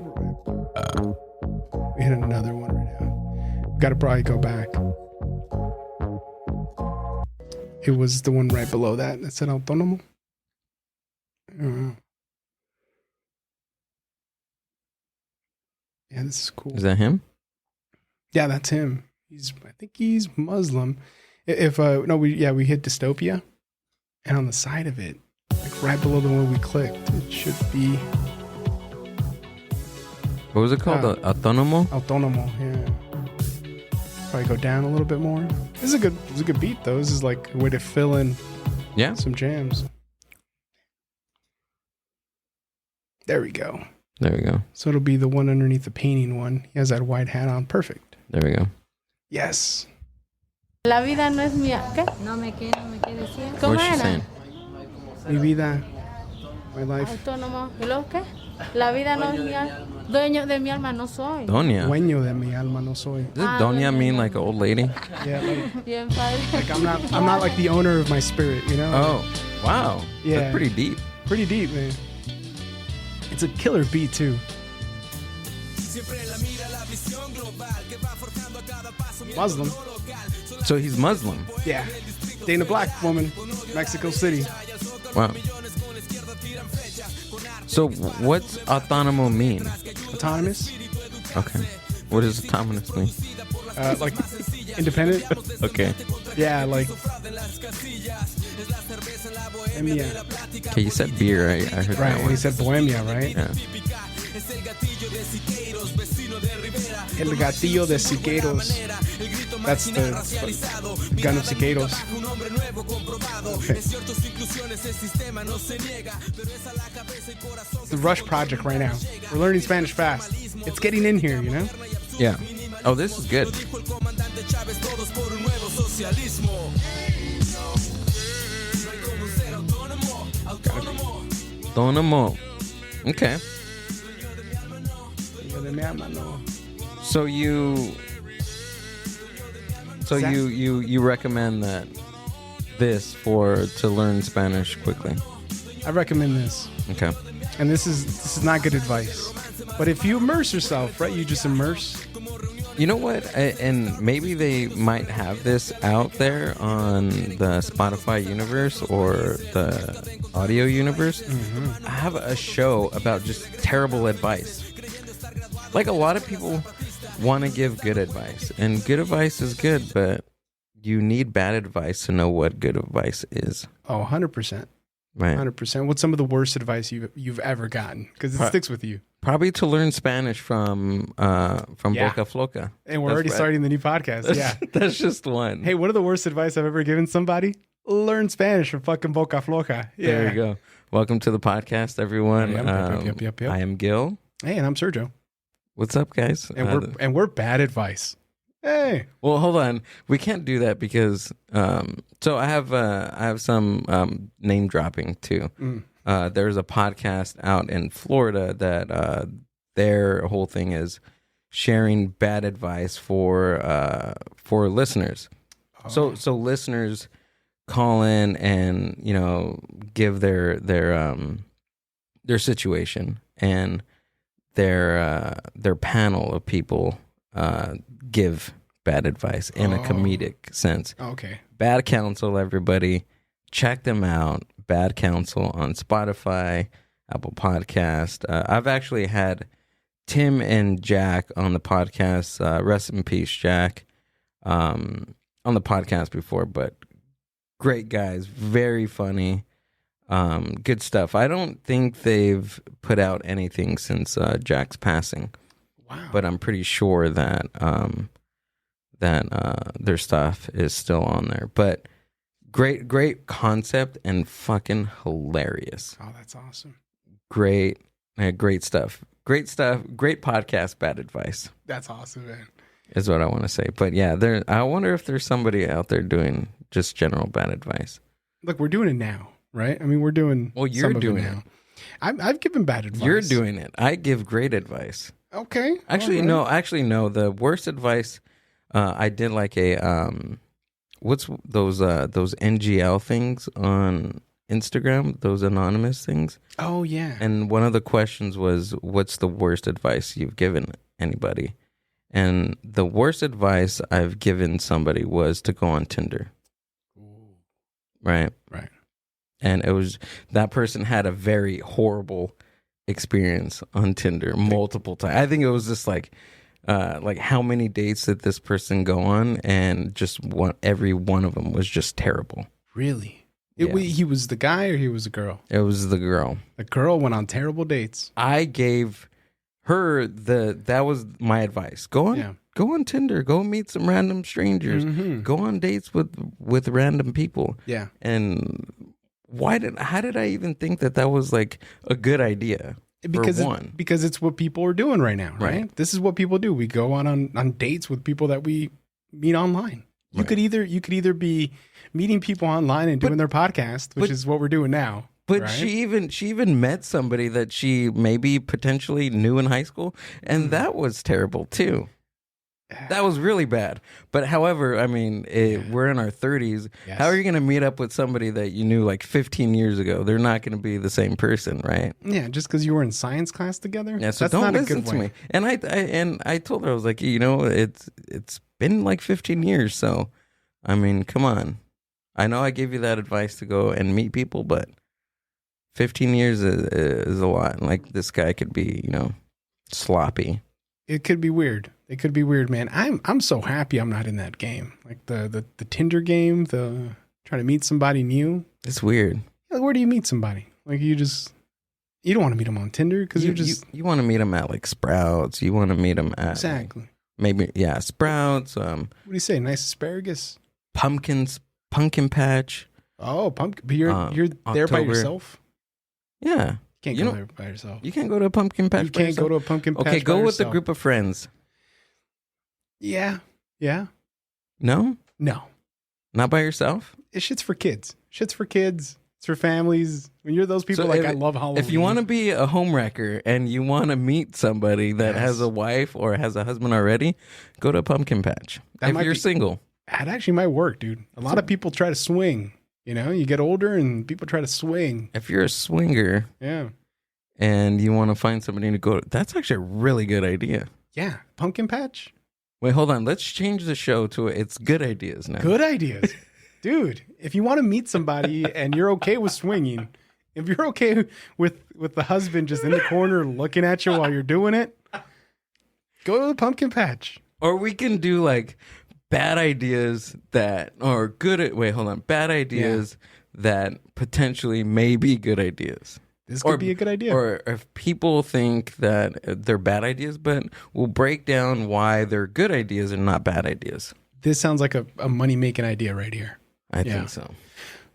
Speaker 3: We hit another one right now. Got to probably go back. It was the one right below that said Autónomo. Yeah, this is cool.
Speaker 2: Is that him?
Speaker 3: Yeah, that's him. I think he's Muslim. We hit dystopia, and on the side of it, like right below the one we clicked, it should be
Speaker 2: What was it called? Autónomo?
Speaker 3: Autónomo. Yeah. Probably go down a little bit more. This is a good beat though. This is like a way to fill in
Speaker 2: Yeah.
Speaker 3: some jams. There we go.
Speaker 2: There we go.
Speaker 3: So it'll be the one underneath the painting one. He has that white hat on. Perfect.
Speaker 2: There we go.
Speaker 3: Yes.
Speaker 9: La vida no es mía. ¿Qué? No me quiere decir. ¿Cómo
Speaker 2: What's she
Speaker 9: era?
Speaker 2: saying?
Speaker 3: Mi vida. My life.
Speaker 9: Autónomo. ¿Y luego qué? La vida no es mía. Dueño de mi alma no soy.
Speaker 2: Doña.
Speaker 3: Dueño de mi alma no soy.
Speaker 2: Does Doña mean like an old lady?
Speaker 3: Yeah, like,
Speaker 9: Bien padre.
Speaker 3: like I'm not like the owner of my spirit, you know?
Speaker 2: Oh, wow.
Speaker 3: Yeah.
Speaker 2: That's pretty deep.
Speaker 3: Pretty deep, man. It's a killer beat too. Muslim.
Speaker 2: So he's Muslim.
Speaker 3: Yeah. Dating a black woman, Mexico City.
Speaker 2: Wow. So what's autonomo mean?
Speaker 3: Autonomous.
Speaker 2: Okay. What does autonomous mean?
Speaker 3: Like independent.
Speaker 2: Okay.
Speaker 3: Yeah, like. Bohemia.
Speaker 2: Okay, you said beer. I heard
Speaker 3: Right,
Speaker 2: that
Speaker 3: and
Speaker 2: one.
Speaker 3: he said Bohemia, right?
Speaker 2: Yeah.
Speaker 3: El gatillo de Siqueiros. That's the gun of Siqueiros. The Rush Project right now. We're learning Spanish fast. It's getting in here, you know?
Speaker 2: Yeah. Oh, this is good. Autonomo. Okay. So you recommend that this to learn Spanish quickly.
Speaker 3: I recommend this.
Speaker 2: Okay.
Speaker 3: And this is not good advice. But if you immerse yourself, right? You just immerse.
Speaker 2: You know what? And maybe they might have this out there on the Spotify universe or the audio universe. Mm-hmm. I have a show about just terrible advice. Like a lot of people want to give good advice, and good advice is good, but you need bad advice to know what good advice is.
Speaker 3: Oh, 100%.
Speaker 2: Right.
Speaker 3: 100%. What's some of the worst advice you've ever gotten? Because it sticks with you.
Speaker 2: Probably to learn Spanish from
Speaker 3: Yeah.
Speaker 2: Boca Floca.
Speaker 3: And we're
Speaker 2: That's
Speaker 3: already
Speaker 2: right.
Speaker 3: starting the new podcast. Yeah.
Speaker 2: That's just one.
Speaker 3: Hey, what are the worst advice I've ever given somebody? Learn Spanish from fucking Boca Floca. Yeah.
Speaker 2: There you go. Welcome to the podcast, everyone.
Speaker 3: Yep.
Speaker 2: I am Gil.
Speaker 3: Hey, and I'm Sergio.
Speaker 2: What's up, guys?
Speaker 3: And we're bad advice. Hey.
Speaker 2: Well, hold on. We can't do that because so I have some name dropping too. There's a podcast out in Florida that their whole thing is sharing bad advice for listeners.
Speaker 3: Oh.
Speaker 2: So listeners call in and give their situation, and their panel of people give bad advice in a comedic sense.
Speaker 3: Okay.
Speaker 2: Bad Counsel, everybody, check them out. Bad Counsel on Spotify, Apple Podcast. I've actually had Tim and Jack on the podcast. Rest in peace, Jack. On the podcast before, but great guys, very funny. Good stuff. I don't think they've put out anything since Jack's passing.
Speaker 3: Wow.
Speaker 2: But I'm pretty sure that their stuff is still on there. But great concept and fucking hilarious.
Speaker 3: Oh, that's awesome.
Speaker 2: Great stuff. Great podcast. Bad advice
Speaker 3: That's awesome, man.
Speaker 2: is what I want to say. But yeah, I wonder if there's somebody out there doing just general bad advice.
Speaker 3: Look, we're doing it now, right? I mean, we're doing.
Speaker 2: Well, you're
Speaker 3: some of it
Speaker 2: doing
Speaker 3: now. I've given bad advice.
Speaker 2: You're doing it. I give great advice.
Speaker 3: Okay.
Speaker 2: Actually, no. The worst advice, I did like a what's those NGL things on Instagram? Those anonymous things.
Speaker 3: Oh yeah.
Speaker 2: And one of the questions was, "What's the worst advice you've given anybody?" And the worst advice I've given somebody was to go on Tinder. Right. And it was that person had a very horrible experience on Tinder multiple times. I think it was just like how many dates did this person go on, and just every one of them was just terrible.
Speaker 3: Really?
Speaker 2: Yeah.
Speaker 3: He was the guy or he was a girl?
Speaker 2: It was the girl.
Speaker 3: The girl went on terrible dates.
Speaker 2: I gave her that was my advice. Go on Tinder. Go meet some random strangers.
Speaker 3: Mm-hmm.
Speaker 2: Go on dates with random people.
Speaker 3: Yeah.
Speaker 2: And how did I even think that was like a good idea?
Speaker 3: Because it's what people are doing right now, right? This is what people do. We go on dates with people that we meet online. You could either be meeting people online and doing their podcast, which is what we're doing now.
Speaker 2: But
Speaker 3: right?
Speaker 2: she even met somebody that she maybe potentially knew in high school, and that was terrible too. That was really bad. But however, I mean, we're in our 30s. Yes. How are you going to meet up with somebody that you knew like 15 years ago? They're not going to be the same person, right?
Speaker 3: Yeah, just because you were in science class together.
Speaker 2: Yeah, so
Speaker 3: that's
Speaker 2: don't
Speaker 3: not
Speaker 2: listen
Speaker 3: a good
Speaker 2: to
Speaker 3: way.
Speaker 2: me. And I told her, I was like, it's been like 15 years, so I mean, come on. I know I gave you that advice to go and meet people, but 15 years is a lot. Like, this guy could be, sloppy.
Speaker 3: It could be weird. It could be weird, man. I'm so happy I'm not in that game. Like the Tinder game, the trying to meet somebody new.
Speaker 2: It's weird.
Speaker 3: Like, where do you meet somebody? Like, you don't want to meet them on Tinder because
Speaker 2: you want to meet them at like Sprouts. You want to meet them at
Speaker 3: exactly.
Speaker 2: Maybe Sprouts.
Speaker 3: What do you say? Nice asparagus.
Speaker 2: Pumpkin patch.
Speaker 3: Oh, pumpkin! But you're there by yourself.
Speaker 2: Yeah,
Speaker 3: you can't go there by yourself.
Speaker 2: You can't go to a pumpkin patch.
Speaker 3: You can't go to a pumpkin patch.
Speaker 2: Okay, go with a group of friends.
Speaker 3: Yeah.
Speaker 2: No, not by yourself.
Speaker 3: It's shit's for kids. It's for families. When you're those people, I love Halloween.
Speaker 2: If you want to be a homewrecker and you want to meet somebody that has a wife or has a husband already, go to a pumpkin patch. If you're single.
Speaker 3: That actually might work, dude. A lot of people try to swing. You get older and people try to swing.
Speaker 2: If you're a swinger, and you want to find somebody to go, that's actually a really good idea.
Speaker 3: Yeah, pumpkin patch.
Speaker 2: Wait, hold on. Let's change the show to it's good ideas now.
Speaker 3: Good ideas, dude. If you want to meet somebody and you're okay with swinging, if you're okay with the husband just in the corner looking at you while you're doing it, go to the pumpkin patch.
Speaker 2: Or we can do like bad ideas bad ideas that potentially may be good ideas.
Speaker 3: This could be a good idea.
Speaker 2: Or if people think that they're bad ideas, but we'll break down why they're good ideas and not bad ideas.
Speaker 3: This sounds like a money-making idea right here.
Speaker 2: I think so.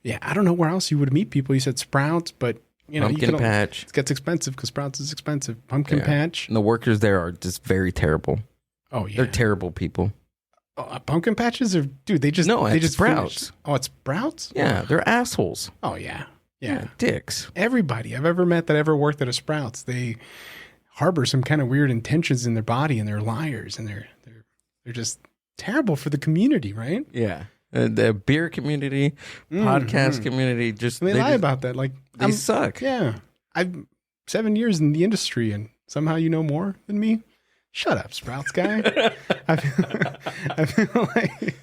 Speaker 3: Yeah, I don't know where else you would meet people. You said Sprouts, but
Speaker 2: Pumpkin patch.
Speaker 3: It gets expensive because Sprouts is expensive. Pumpkin patch.
Speaker 2: And the workers there are just very terrible.
Speaker 3: Oh, yeah.
Speaker 2: They're terrible people.
Speaker 3: Pumpkin patches are, dude, they just
Speaker 2: Sprouts.
Speaker 3: Finish. Oh, it's Sprouts?
Speaker 2: Yeah, they're assholes.
Speaker 3: Oh, yeah. Yeah.
Speaker 2: Dicks.
Speaker 3: Everybody I've ever met that ever worked at a Sprouts, they harbor some kind of weird intentions in their body, and they're liars, and they're just terrible for the community, right?
Speaker 2: Yeah. The beer community, podcast community,
Speaker 3: they lie about that. Like,
Speaker 2: they suck.
Speaker 3: Yeah. I've 7 years in the industry, and somehow you know more than me. Shut up, Sprouts guy. I feel like,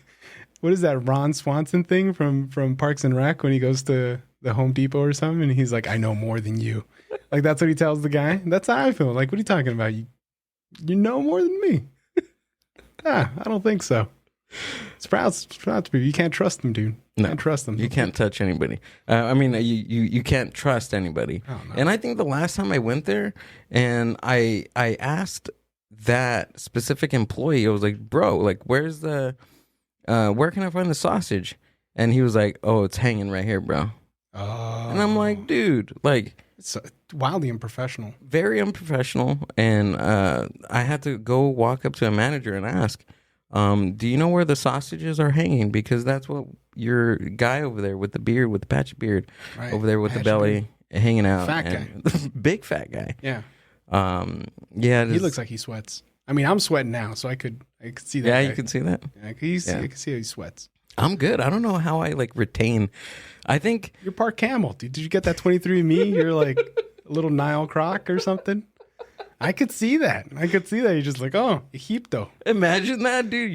Speaker 3: what is that Ron Swanson thing from Parks and Rec when he goes to the Home Depot or something, and he's like, I know more than you. Like, that's what he tells the guy. That's how I feel. Like, what are you talking about? You know more than me. I don't think so. Sprouts people, you can't trust them, dude. You can't trust them.
Speaker 2: You can't touch anybody. You can't trust anybody. Oh, no. And I think the last time I went there and I asked that specific employee, I was like, bro, like, where can I find the sausage? And he was like, oh, it's hanging right here, bro. Oh. And I'm like, dude, like,
Speaker 3: it's wildly unprofessional.
Speaker 2: Very unprofessional. And I had to go walk up to a manager and ask, do you know where the sausages are hanging? Because that's what your guy over there with the beard, with the patchy beard, over there with the belly hanging out.
Speaker 3: Fat guy.
Speaker 2: Big fat guy.
Speaker 3: Yeah.
Speaker 2: Yeah.
Speaker 3: He looks like he sweats. I mean, I'm sweating now, so I could see that.
Speaker 2: Yeah,
Speaker 3: guy.
Speaker 2: you can see that.
Speaker 3: Yeah, I can see how he sweats.
Speaker 2: I'm good. I don't know how I retain. I think
Speaker 3: you're part camel, dude. Did you get that 23andMe? You're like a little Nile Croc or something. I could see that. You're just like, oh, Egipto.
Speaker 2: Imagine that, dude.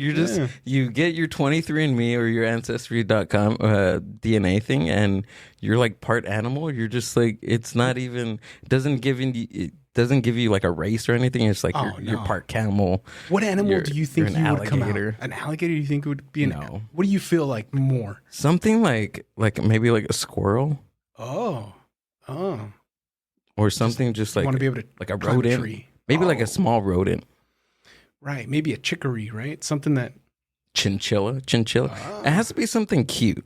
Speaker 2: You get your 23andMe or your Ancestry.com DNA thing, and you're like part animal. You're just like, it's not even, it doesn't give you like a race or anything. It's like you're part camel.
Speaker 3: What animal do you think you would come out? An alligator? You think it would be
Speaker 2: No.
Speaker 3: What do you feel like more?
Speaker 2: Something like maybe like a squirrel.
Speaker 3: Oh.
Speaker 2: Or something just like,
Speaker 3: want to be able to
Speaker 2: like a rodent. Maybe like a small rodent.
Speaker 3: Right. Maybe a chicory, right? Something that.
Speaker 2: Chinchilla. Oh. It has to be something cute.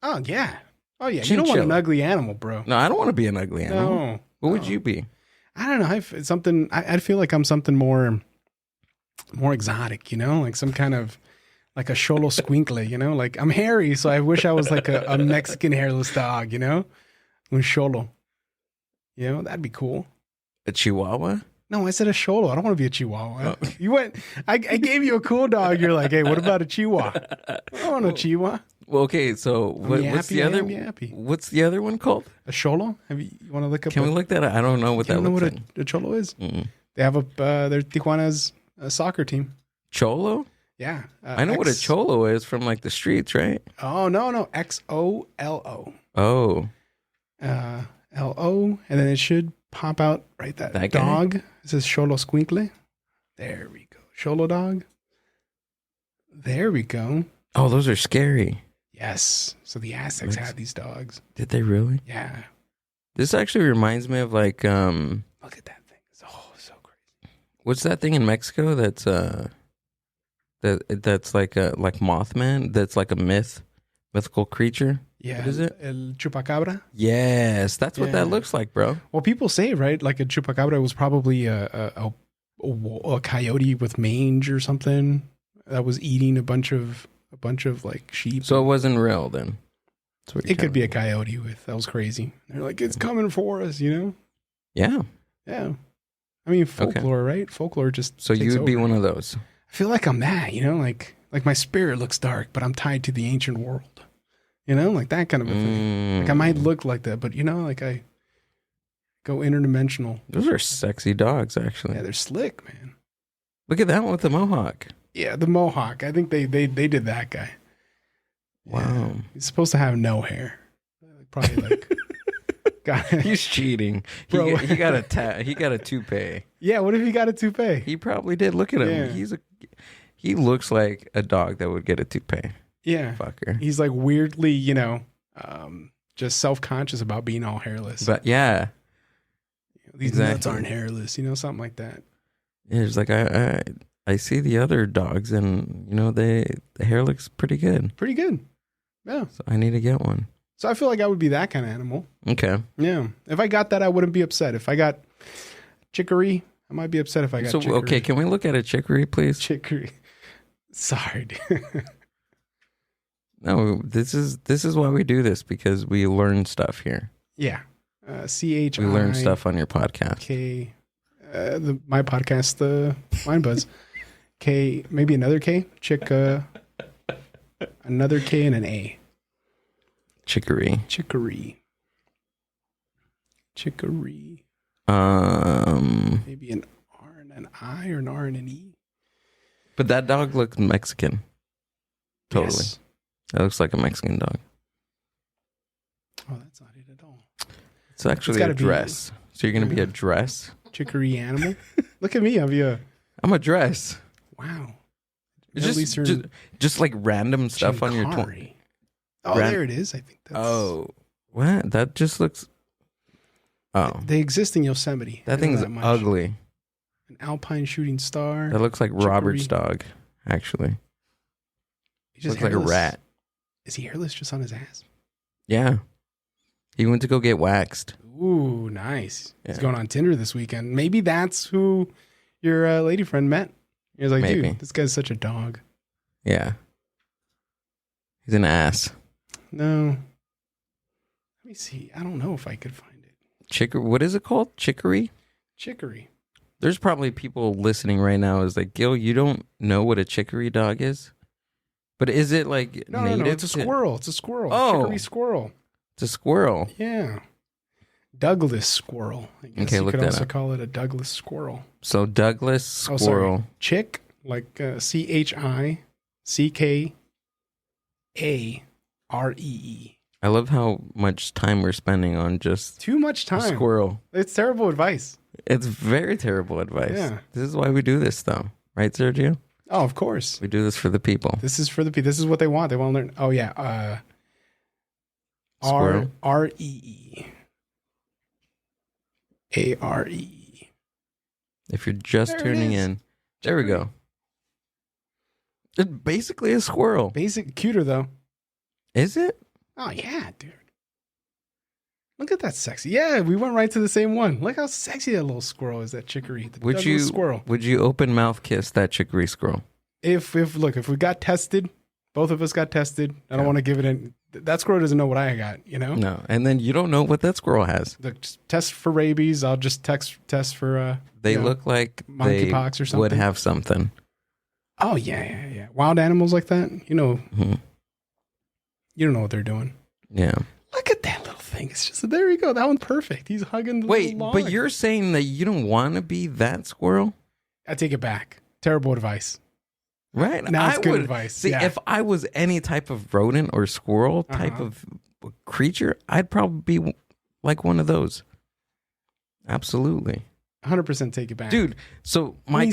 Speaker 3: Oh, yeah.
Speaker 2: Chinchilla.
Speaker 3: You don't want an ugly animal, bro.
Speaker 2: No, I don't want to be an ugly animal.
Speaker 3: No.
Speaker 2: What would you be?
Speaker 3: I don't know. It's something. I feel like I'm something more exotic. Like some kind of like a Xolo squinkle. Like I'm hairy, so I wish I was like a Mexican hairless dog. Un Xolo. That'd be cool.
Speaker 2: A Chihuahua?
Speaker 3: No, I said a Xolo. I don't want to be a Chihuahua. Oh. You went. I gave you a cool dog. You're like, hey, what about a Chihuahua? I don't want a Chihuahua.
Speaker 2: Well, okay. So what's the other? What's the other one called?
Speaker 3: A Xolo. You want to look up?
Speaker 2: Can we look that up? I don't know what that looks like.
Speaker 3: A Xolo is? They have they're Tijuana's soccer team.
Speaker 2: Cholo?
Speaker 3: Yeah.
Speaker 2: I know what a cholo is from like the streets, right?
Speaker 3: Oh, no. XOLO.
Speaker 2: Oh.
Speaker 3: LO. And then it should pop out right that dog. Guy? It says Xolo Squinkle. There we go. Xolo dog. There we go.
Speaker 2: Oh, those are scary.
Speaker 3: Yes. So the Aztecs had these dogs.
Speaker 2: Did they really?
Speaker 3: Yeah.
Speaker 2: This actually reminds me of like
Speaker 3: look at that thing. It's so crazy.
Speaker 2: What's that thing in Mexico that's that's like Mothman? That's like a mythical creature.
Speaker 3: Yeah.
Speaker 2: What is it?
Speaker 3: El chupacabra.
Speaker 2: Yes, that's what that looks like, bro.
Speaker 3: Well, people say, right? Like a chupacabra was probably a coyote with mange or something that was eating a bunch of like sheep.
Speaker 2: So it wasn't real then.
Speaker 3: It could be a coyote that was crazy. They're like, it's coming for us,
Speaker 2: Yeah.
Speaker 3: Yeah. I mean, folklore, right? Folklore just.
Speaker 2: So you would be one of those. I
Speaker 3: feel like I'm that, like my spirit looks dark, but I'm tied to the ancient world. Like that kind of a thing. Like I might look like that, but like I go interdimensional.
Speaker 2: Those are sexy dogs, actually.
Speaker 3: Yeah, they're slick, man.
Speaker 2: Look at that one with the mohawk.
Speaker 3: Yeah, the mohawk. I think they did that guy.
Speaker 2: Wow.
Speaker 3: Yeah. He's supposed to have no hair. Probably like.
Speaker 2: He's cheating.
Speaker 3: Bro.
Speaker 2: He got a toupee.
Speaker 3: Yeah, what if he got a toupee?
Speaker 2: He probably did. Look at him.
Speaker 3: Yeah.
Speaker 2: He looks like a dog that would get a toupee.
Speaker 3: Yeah.
Speaker 2: Fucker.
Speaker 3: He's like weirdly, just self-conscious about being all hairless.
Speaker 2: But yeah.
Speaker 3: These nuts aren't hairless, something like that.
Speaker 2: Yeah, it's like I see the other dogs and the hair looks pretty good.
Speaker 3: Pretty good. Yeah.
Speaker 2: So I need to get one.
Speaker 3: So I feel like I would be that kind of animal.
Speaker 2: Okay.
Speaker 3: Yeah. If I got that, I wouldn't be upset. If I got chicory, I might be upset if I got chicory.
Speaker 2: Okay, can we look at a chicory, please?
Speaker 3: Chicory. Sorry, dude.
Speaker 2: No, this is why we do this, because we learn stuff here.
Speaker 3: Yeah. CHI.
Speaker 2: We learn stuff on your podcast.
Speaker 3: K. My podcast, the Mind Buzz. K. Maybe another K. Another K and an A.
Speaker 2: Chicory.
Speaker 3: Maybe an R and an I or an R and an E.
Speaker 2: But that dog looks Mexican. Totally.
Speaker 3: Yes.
Speaker 2: That looks like a Mexican dog.
Speaker 3: Oh, that's not it at all.
Speaker 2: It's actually a dress. So you're going to be a dress?
Speaker 3: Chicory animal? Look at me.
Speaker 2: I'm a dress.
Speaker 3: Wow.
Speaker 2: It's just like random stuff on your
Speaker 3: toy. Oh, there it is. I think that's...
Speaker 2: Oh. What? That just looks... Oh.
Speaker 3: They exist in Yosemite.
Speaker 2: That thing's ugly.
Speaker 3: An alpine shooting star.
Speaker 2: That looks like Robert's dog, actually.
Speaker 3: He just
Speaker 2: looks like a rat.
Speaker 3: Is he hairless just on his ass?
Speaker 2: Yeah. He went to go get waxed.
Speaker 3: Ooh, nice. Yeah. He's going on Tinder this weekend. Maybe that's who your lady friend met. He was like, dude, this guy's such a dog.
Speaker 2: Yeah. He's an ass.
Speaker 3: No. Let me see. I don't know if I could find it.
Speaker 2: What is it called? Chicory?
Speaker 3: Chicory.
Speaker 2: There's probably people listening right now is like, Gil, you don't know what a chicory dog is? But is it like native?
Speaker 3: No, it's a squirrel. It's a squirrel.
Speaker 2: Oh.
Speaker 3: Chicory squirrel.
Speaker 2: It's a squirrel.
Speaker 3: Yeah. Douglas squirrel. I guess you could also call it a Douglas squirrel.
Speaker 2: So Douglas squirrel.
Speaker 3: Oh, Chick, like CHICKAREE.
Speaker 2: I love how much time we're spending on just
Speaker 3: too much time.
Speaker 2: Squirrel.
Speaker 3: It's terrible advice.
Speaker 2: It's very terrible advice.
Speaker 3: Yeah.
Speaker 2: This is why we do this, though, right, Sergio?
Speaker 3: Oh, of course.
Speaker 2: We do this for the people.
Speaker 3: This is for the people. This is what they want. They want to learn. Oh yeah.
Speaker 2: Squirrel.
Speaker 3: REE. ARE.
Speaker 2: If you're just tuning in, there we go. It's basically a squirrel.
Speaker 3: Cuter though.
Speaker 2: Is it?
Speaker 3: Oh yeah, dude. Look at that sexy. Yeah, we went right to the same one. Look how sexy that little squirrel is, that chicory. That little squirrel.
Speaker 2: Would you open mouth kiss that chicory squirrel?
Speaker 3: If we got tested, both of us got tested. I don't want to give it in. That squirrel doesn't know what I got, you know?
Speaker 2: No. And then you don't know what that squirrel has.
Speaker 3: The test for rabies, I'll just test for
Speaker 2: they look like
Speaker 3: monkeypox or something.
Speaker 2: Would have something.
Speaker 3: Oh yeah. Wild animals like that, you know.
Speaker 2: Mm-hmm.
Speaker 3: You don't know what they're doing.
Speaker 2: Yeah.
Speaker 3: Look at that little thing. It's just there you go. That one's perfect. He's hugging the
Speaker 2: Wait,
Speaker 3: little log.
Speaker 2: but you're saying that you don't want to be that squirrel?
Speaker 3: I take it back. Terrible advice.
Speaker 2: Right.
Speaker 3: Now it's good advice.
Speaker 2: See,
Speaker 3: yeah.
Speaker 2: if I was any type of rodent or squirrel type of creature, I'd probably be like one of those. Absolutely.
Speaker 3: 100% take it back.
Speaker 2: Dude, so my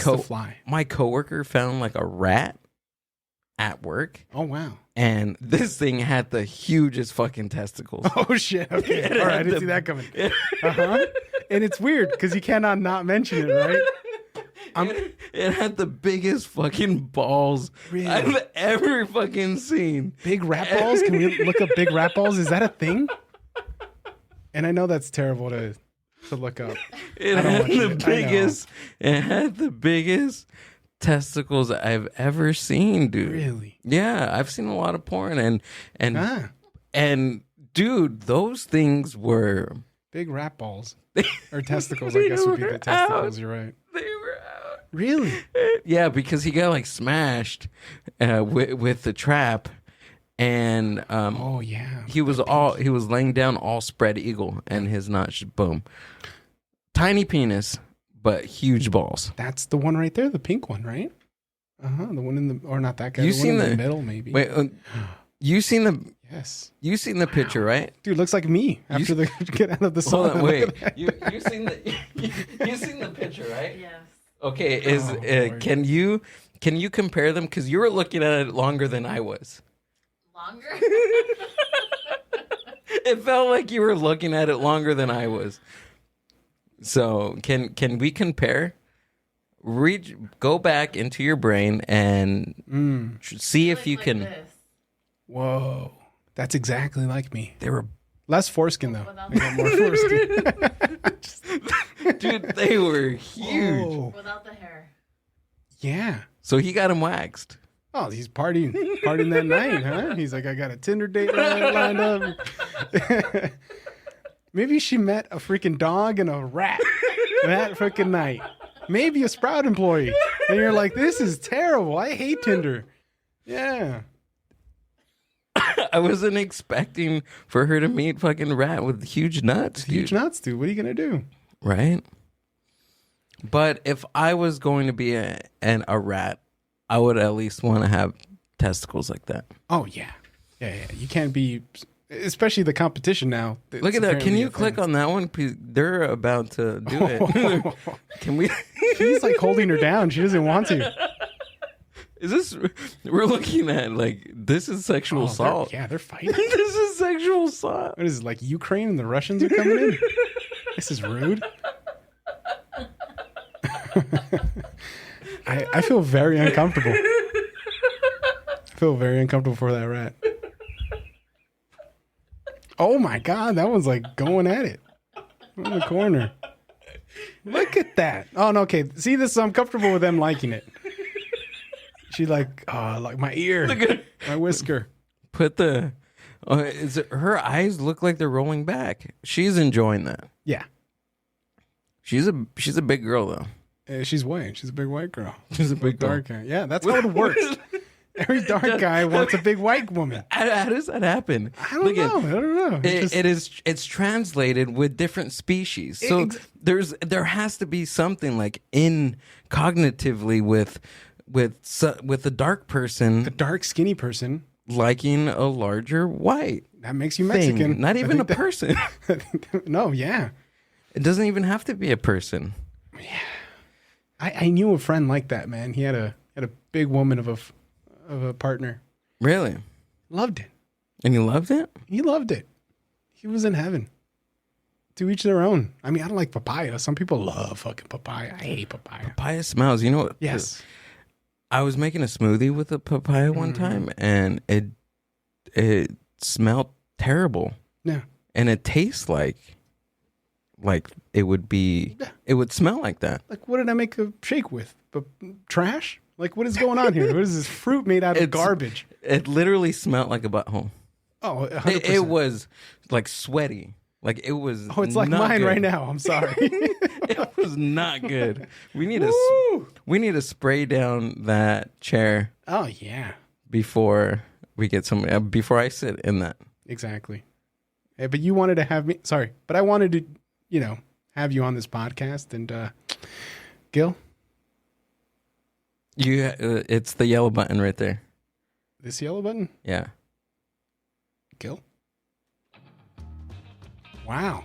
Speaker 2: coworker found like a rat at work.
Speaker 3: Oh, wow.
Speaker 2: And this thing had the hugest fucking testicles.
Speaker 3: Oh, shit. Okay. All right. I didn't see that coming. And it's weird because you cannot not mention it, right?
Speaker 2: It had the biggest fucking balls I've ever fucking seen.
Speaker 3: Big rat balls? Can we look up big rat balls? Is that a thing? And I know that's terrible to look up.
Speaker 2: It had the biggest testicles I've ever seen, dude.
Speaker 3: Really?
Speaker 2: Yeah, I've seen a lot of porn and dude, those things were
Speaker 3: big rat balls or testicles. I guess would be the testicles. You're right.
Speaker 2: They were out.
Speaker 3: Really?
Speaker 2: Yeah, because he got like smashed with the trap, and
Speaker 3: oh yeah,
Speaker 2: he was laying down all spread eagle, and his notch, boom, tiny penis, but huge balls.
Speaker 3: That's the one right there, the pink one, right? The one in the or not that guy.
Speaker 2: You
Speaker 3: the
Speaker 2: seen
Speaker 3: one in
Speaker 2: the
Speaker 3: middle, maybe?
Speaker 2: Wait, you seen the?
Speaker 3: Yes.
Speaker 2: You seen the picture, right?
Speaker 3: Dude, looks like me after they get out of the sauna.
Speaker 2: Hold on, wait. You seen the picture, right?
Speaker 4: Yes.
Speaker 2: Okay, can you compare them? Because you were looking at it longer than I was.
Speaker 4: Longer?
Speaker 2: It felt like you were looking at it longer than I was. So can we compare? Go back into your brain and see if you can.
Speaker 4: This.
Speaker 3: Whoa, that's exactly like me.
Speaker 2: They were
Speaker 3: less foreskin though. They got more foreskin.
Speaker 2: Dude, they were huge.
Speaker 3: Whoa.
Speaker 4: Without the hair.
Speaker 3: Yeah.
Speaker 2: So he got him waxed.
Speaker 3: Oh, he's partying that night, huh? He's like, I got a Tinder date lined up. Maybe she met a freaking dog and a rat that freaking night. Maybe a Sprout employee. And you're like, this is terrible. I hate Tinder. Yeah.
Speaker 2: I wasn't expecting for her to meet fucking rat with huge nuts.
Speaker 3: Huge nuts, dude. What are you going to do?
Speaker 2: Right? But if I was going to be a rat, I would at least want to have testicles like that.
Speaker 3: Oh, yeah. Yeah. You can't be, especially the competition now.
Speaker 2: Look at that. Can you click on that one? Please? They're about to do it. Can we?
Speaker 3: He's like holding her down. She doesn't want to.
Speaker 2: Is this, we're looking at like, this is sexual assault.
Speaker 3: They're fighting.
Speaker 2: This is sexual assault.
Speaker 3: What is it, like Ukraine and the Russians are coming in? This is rude. I feel very uncomfortable. I feel very uncomfortable for that rat. Oh my God, that one's like going at it. In the corner. Look at that. Oh no, okay. See this, I'm comfortable with them liking it. She like my ear, my whisker.
Speaker 2: Put the, her eyes look like they're rolling back. She's enjoying that.
Speaker 3: Yeah.
Speaker 2: She's a big girl though.
Speaker 3: She's white. She's a big white girl.
Speaker 2: She's a big
Speaker 3: dark guy. Yeah, that's how it works. Every dark guy wants a big white woman.
Speaker 2: How does that happen?
Speaker 3: I don't know.
Speaker 2: It's translated with different species. So there has to be something like cognitively with the dark person,
Speaker 3: the dark skinny person
Speaker 2: liking a larger white.
Speaker 3: That makes you Mexican.
Speaker 2: Thing. Not even a person.
Speaker 3: No, yeah.
Speaker 2: It doesn't even have to be a person.
Speaker 3: Yeah. I knew a friend like that, man. He had a big woman of a partner.
Speaker 2: Really?
Speaker 3: Loved it.
Speaker 2: And you loved it?
Speaker 3: He loved it. He was in heaven. To each their own. I mean, I don't like papaya. Some people love fucking papaya. I hate papaya.
Speaker 2: Papaya smells. You know what?
Speaker 3: Yes.
Speaker 2: I was making a smoothie with a papaya one time, and it smelled terrible.
Speaker 3: Yeah.
Speaker 2: and it tastes like it would smell like that.
Speaker 3: Like, what did I make a shake with? But trash? Like, what is going on here? What is this fruit made out of garbage?
Speaker 2: It literally smelled like a butthole.
Speaker 3: Oh, 100%.
Speaker 2: It was like sweaty. Like it was.
Speaker 3: Oh, it's like mine
Speaker 2: good.
Speaker 3: right now. I'm sorry.
Speaker 2: It was not good. We need to spray down that chair.
Speaker 3: Oh yeah.
Speaker 2: Before we get somebody, before I sit in that.
Speaker 3: Exactly. Hey, but you wanted to have me. Sorry, but I wanted to, have you on this podcast. And Gil,
Speaker 2: it's the yellow button right there.
Speaker 3: This yellow button.
Speaker 2: Yeah.
Speaker 3: Gil. Wow.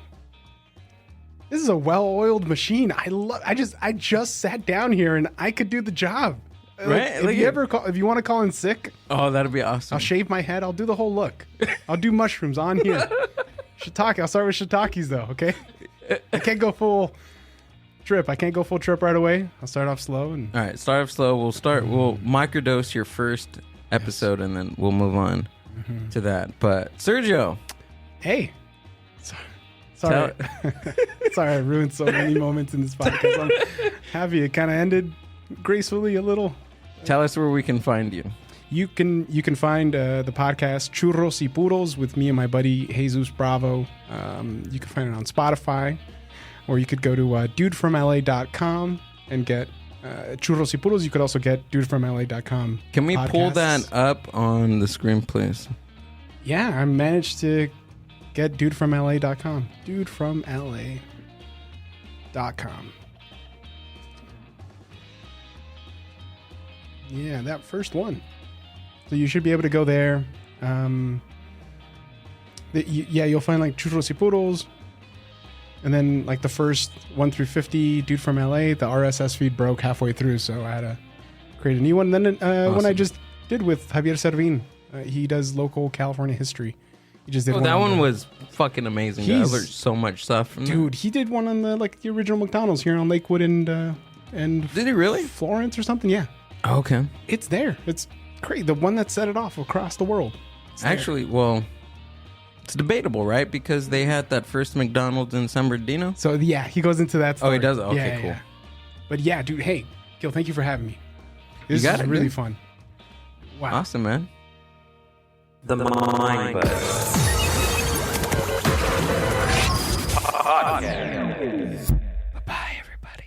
Speaker 3: This is a well-oiled machine. I just sat down here and I could do the job.
Speaker 2: Right?
Speaker 3: If you want to call in sick,
Speaker 2: oh, that'd be awesome.
Speaker 3: I'll shave my head. I'll do the whole look. I'll do mushrooms on here. Shiitake. I'll start with shiitakes though. Okay. I can't go full trip. Right away. I'll start off slow and.
Speaker 2: All right, start off slow. We'll microdose your first episode and then we'll move on to that. But Sergio,
Speaker 3: hey. Sorry. Sorry, I ruined so many moments in this podcast. I'm happy it kind of ended gracefully a little.
Speaker 2: Tell us where we can find you.
Speaker 3: You can find the podcast Churros Y Puros with me and my buddy Jesus Bravo. You can find it on Spotify, or you could go to dudefromla.com and get Churros Y Puros. You could also get dudefromla.com.
Speaker 2: Can we
Speaker 3: podcasts.
Speaker 2: pull that up on the screen, please?
Speaker 3: Yeah, I managed to get dudefromla.com. Dudefromla.com. Yeah, that first one. So you should be able to go there. You'll find like Churros Y Puros. And then like the first 1 through 50, Dude from LA, the RSS feed broke halfway through. So I had to create a new one. And then awesome. One I just did with Javier Servin. He does local California history. He just did one.
Speaker 2: That one was fucking amazing. I learned so much stuff from
Speaker 3: dude, he did one on the original McDonald's here on Lakewood and
Speaker 2: did he really?
Speaker 3: Florence or something, yeah.
Speaker 2: Oh, okay.
Speaker 3: It's there. It's great. The one that set it off across the world.
Speaker 2: Actually, well, it's debatable, right? Because they had that first McDonald's in San Bernardino.
Speaker 3: So yeah, he goes into that story.
Speaker 2: Oh, he does? Okay,
Speaker 3: yeah,
Speaker 2: cool.
Speaker 3: Yeah. But yeah, dude, hey, Gil, thank you for having me. This is really fun. Wow.
Speaker 2: Awesome, man.
Speaker 10: The Mind Buzz Podcast.
Speaker 2: Bye-bye, everybody.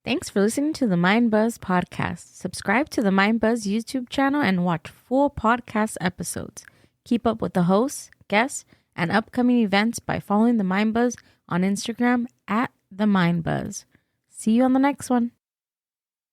Speaker 9: Thanks for listening to the Mind Buzz podcast. Subscribe to the Mind Buzz YouTube channel and watch full podcast episodes. Keep up with the hosts, guests, and upcoming events by following the Mind Buzz on Instagram @the Mind Buzz. See you on the next one.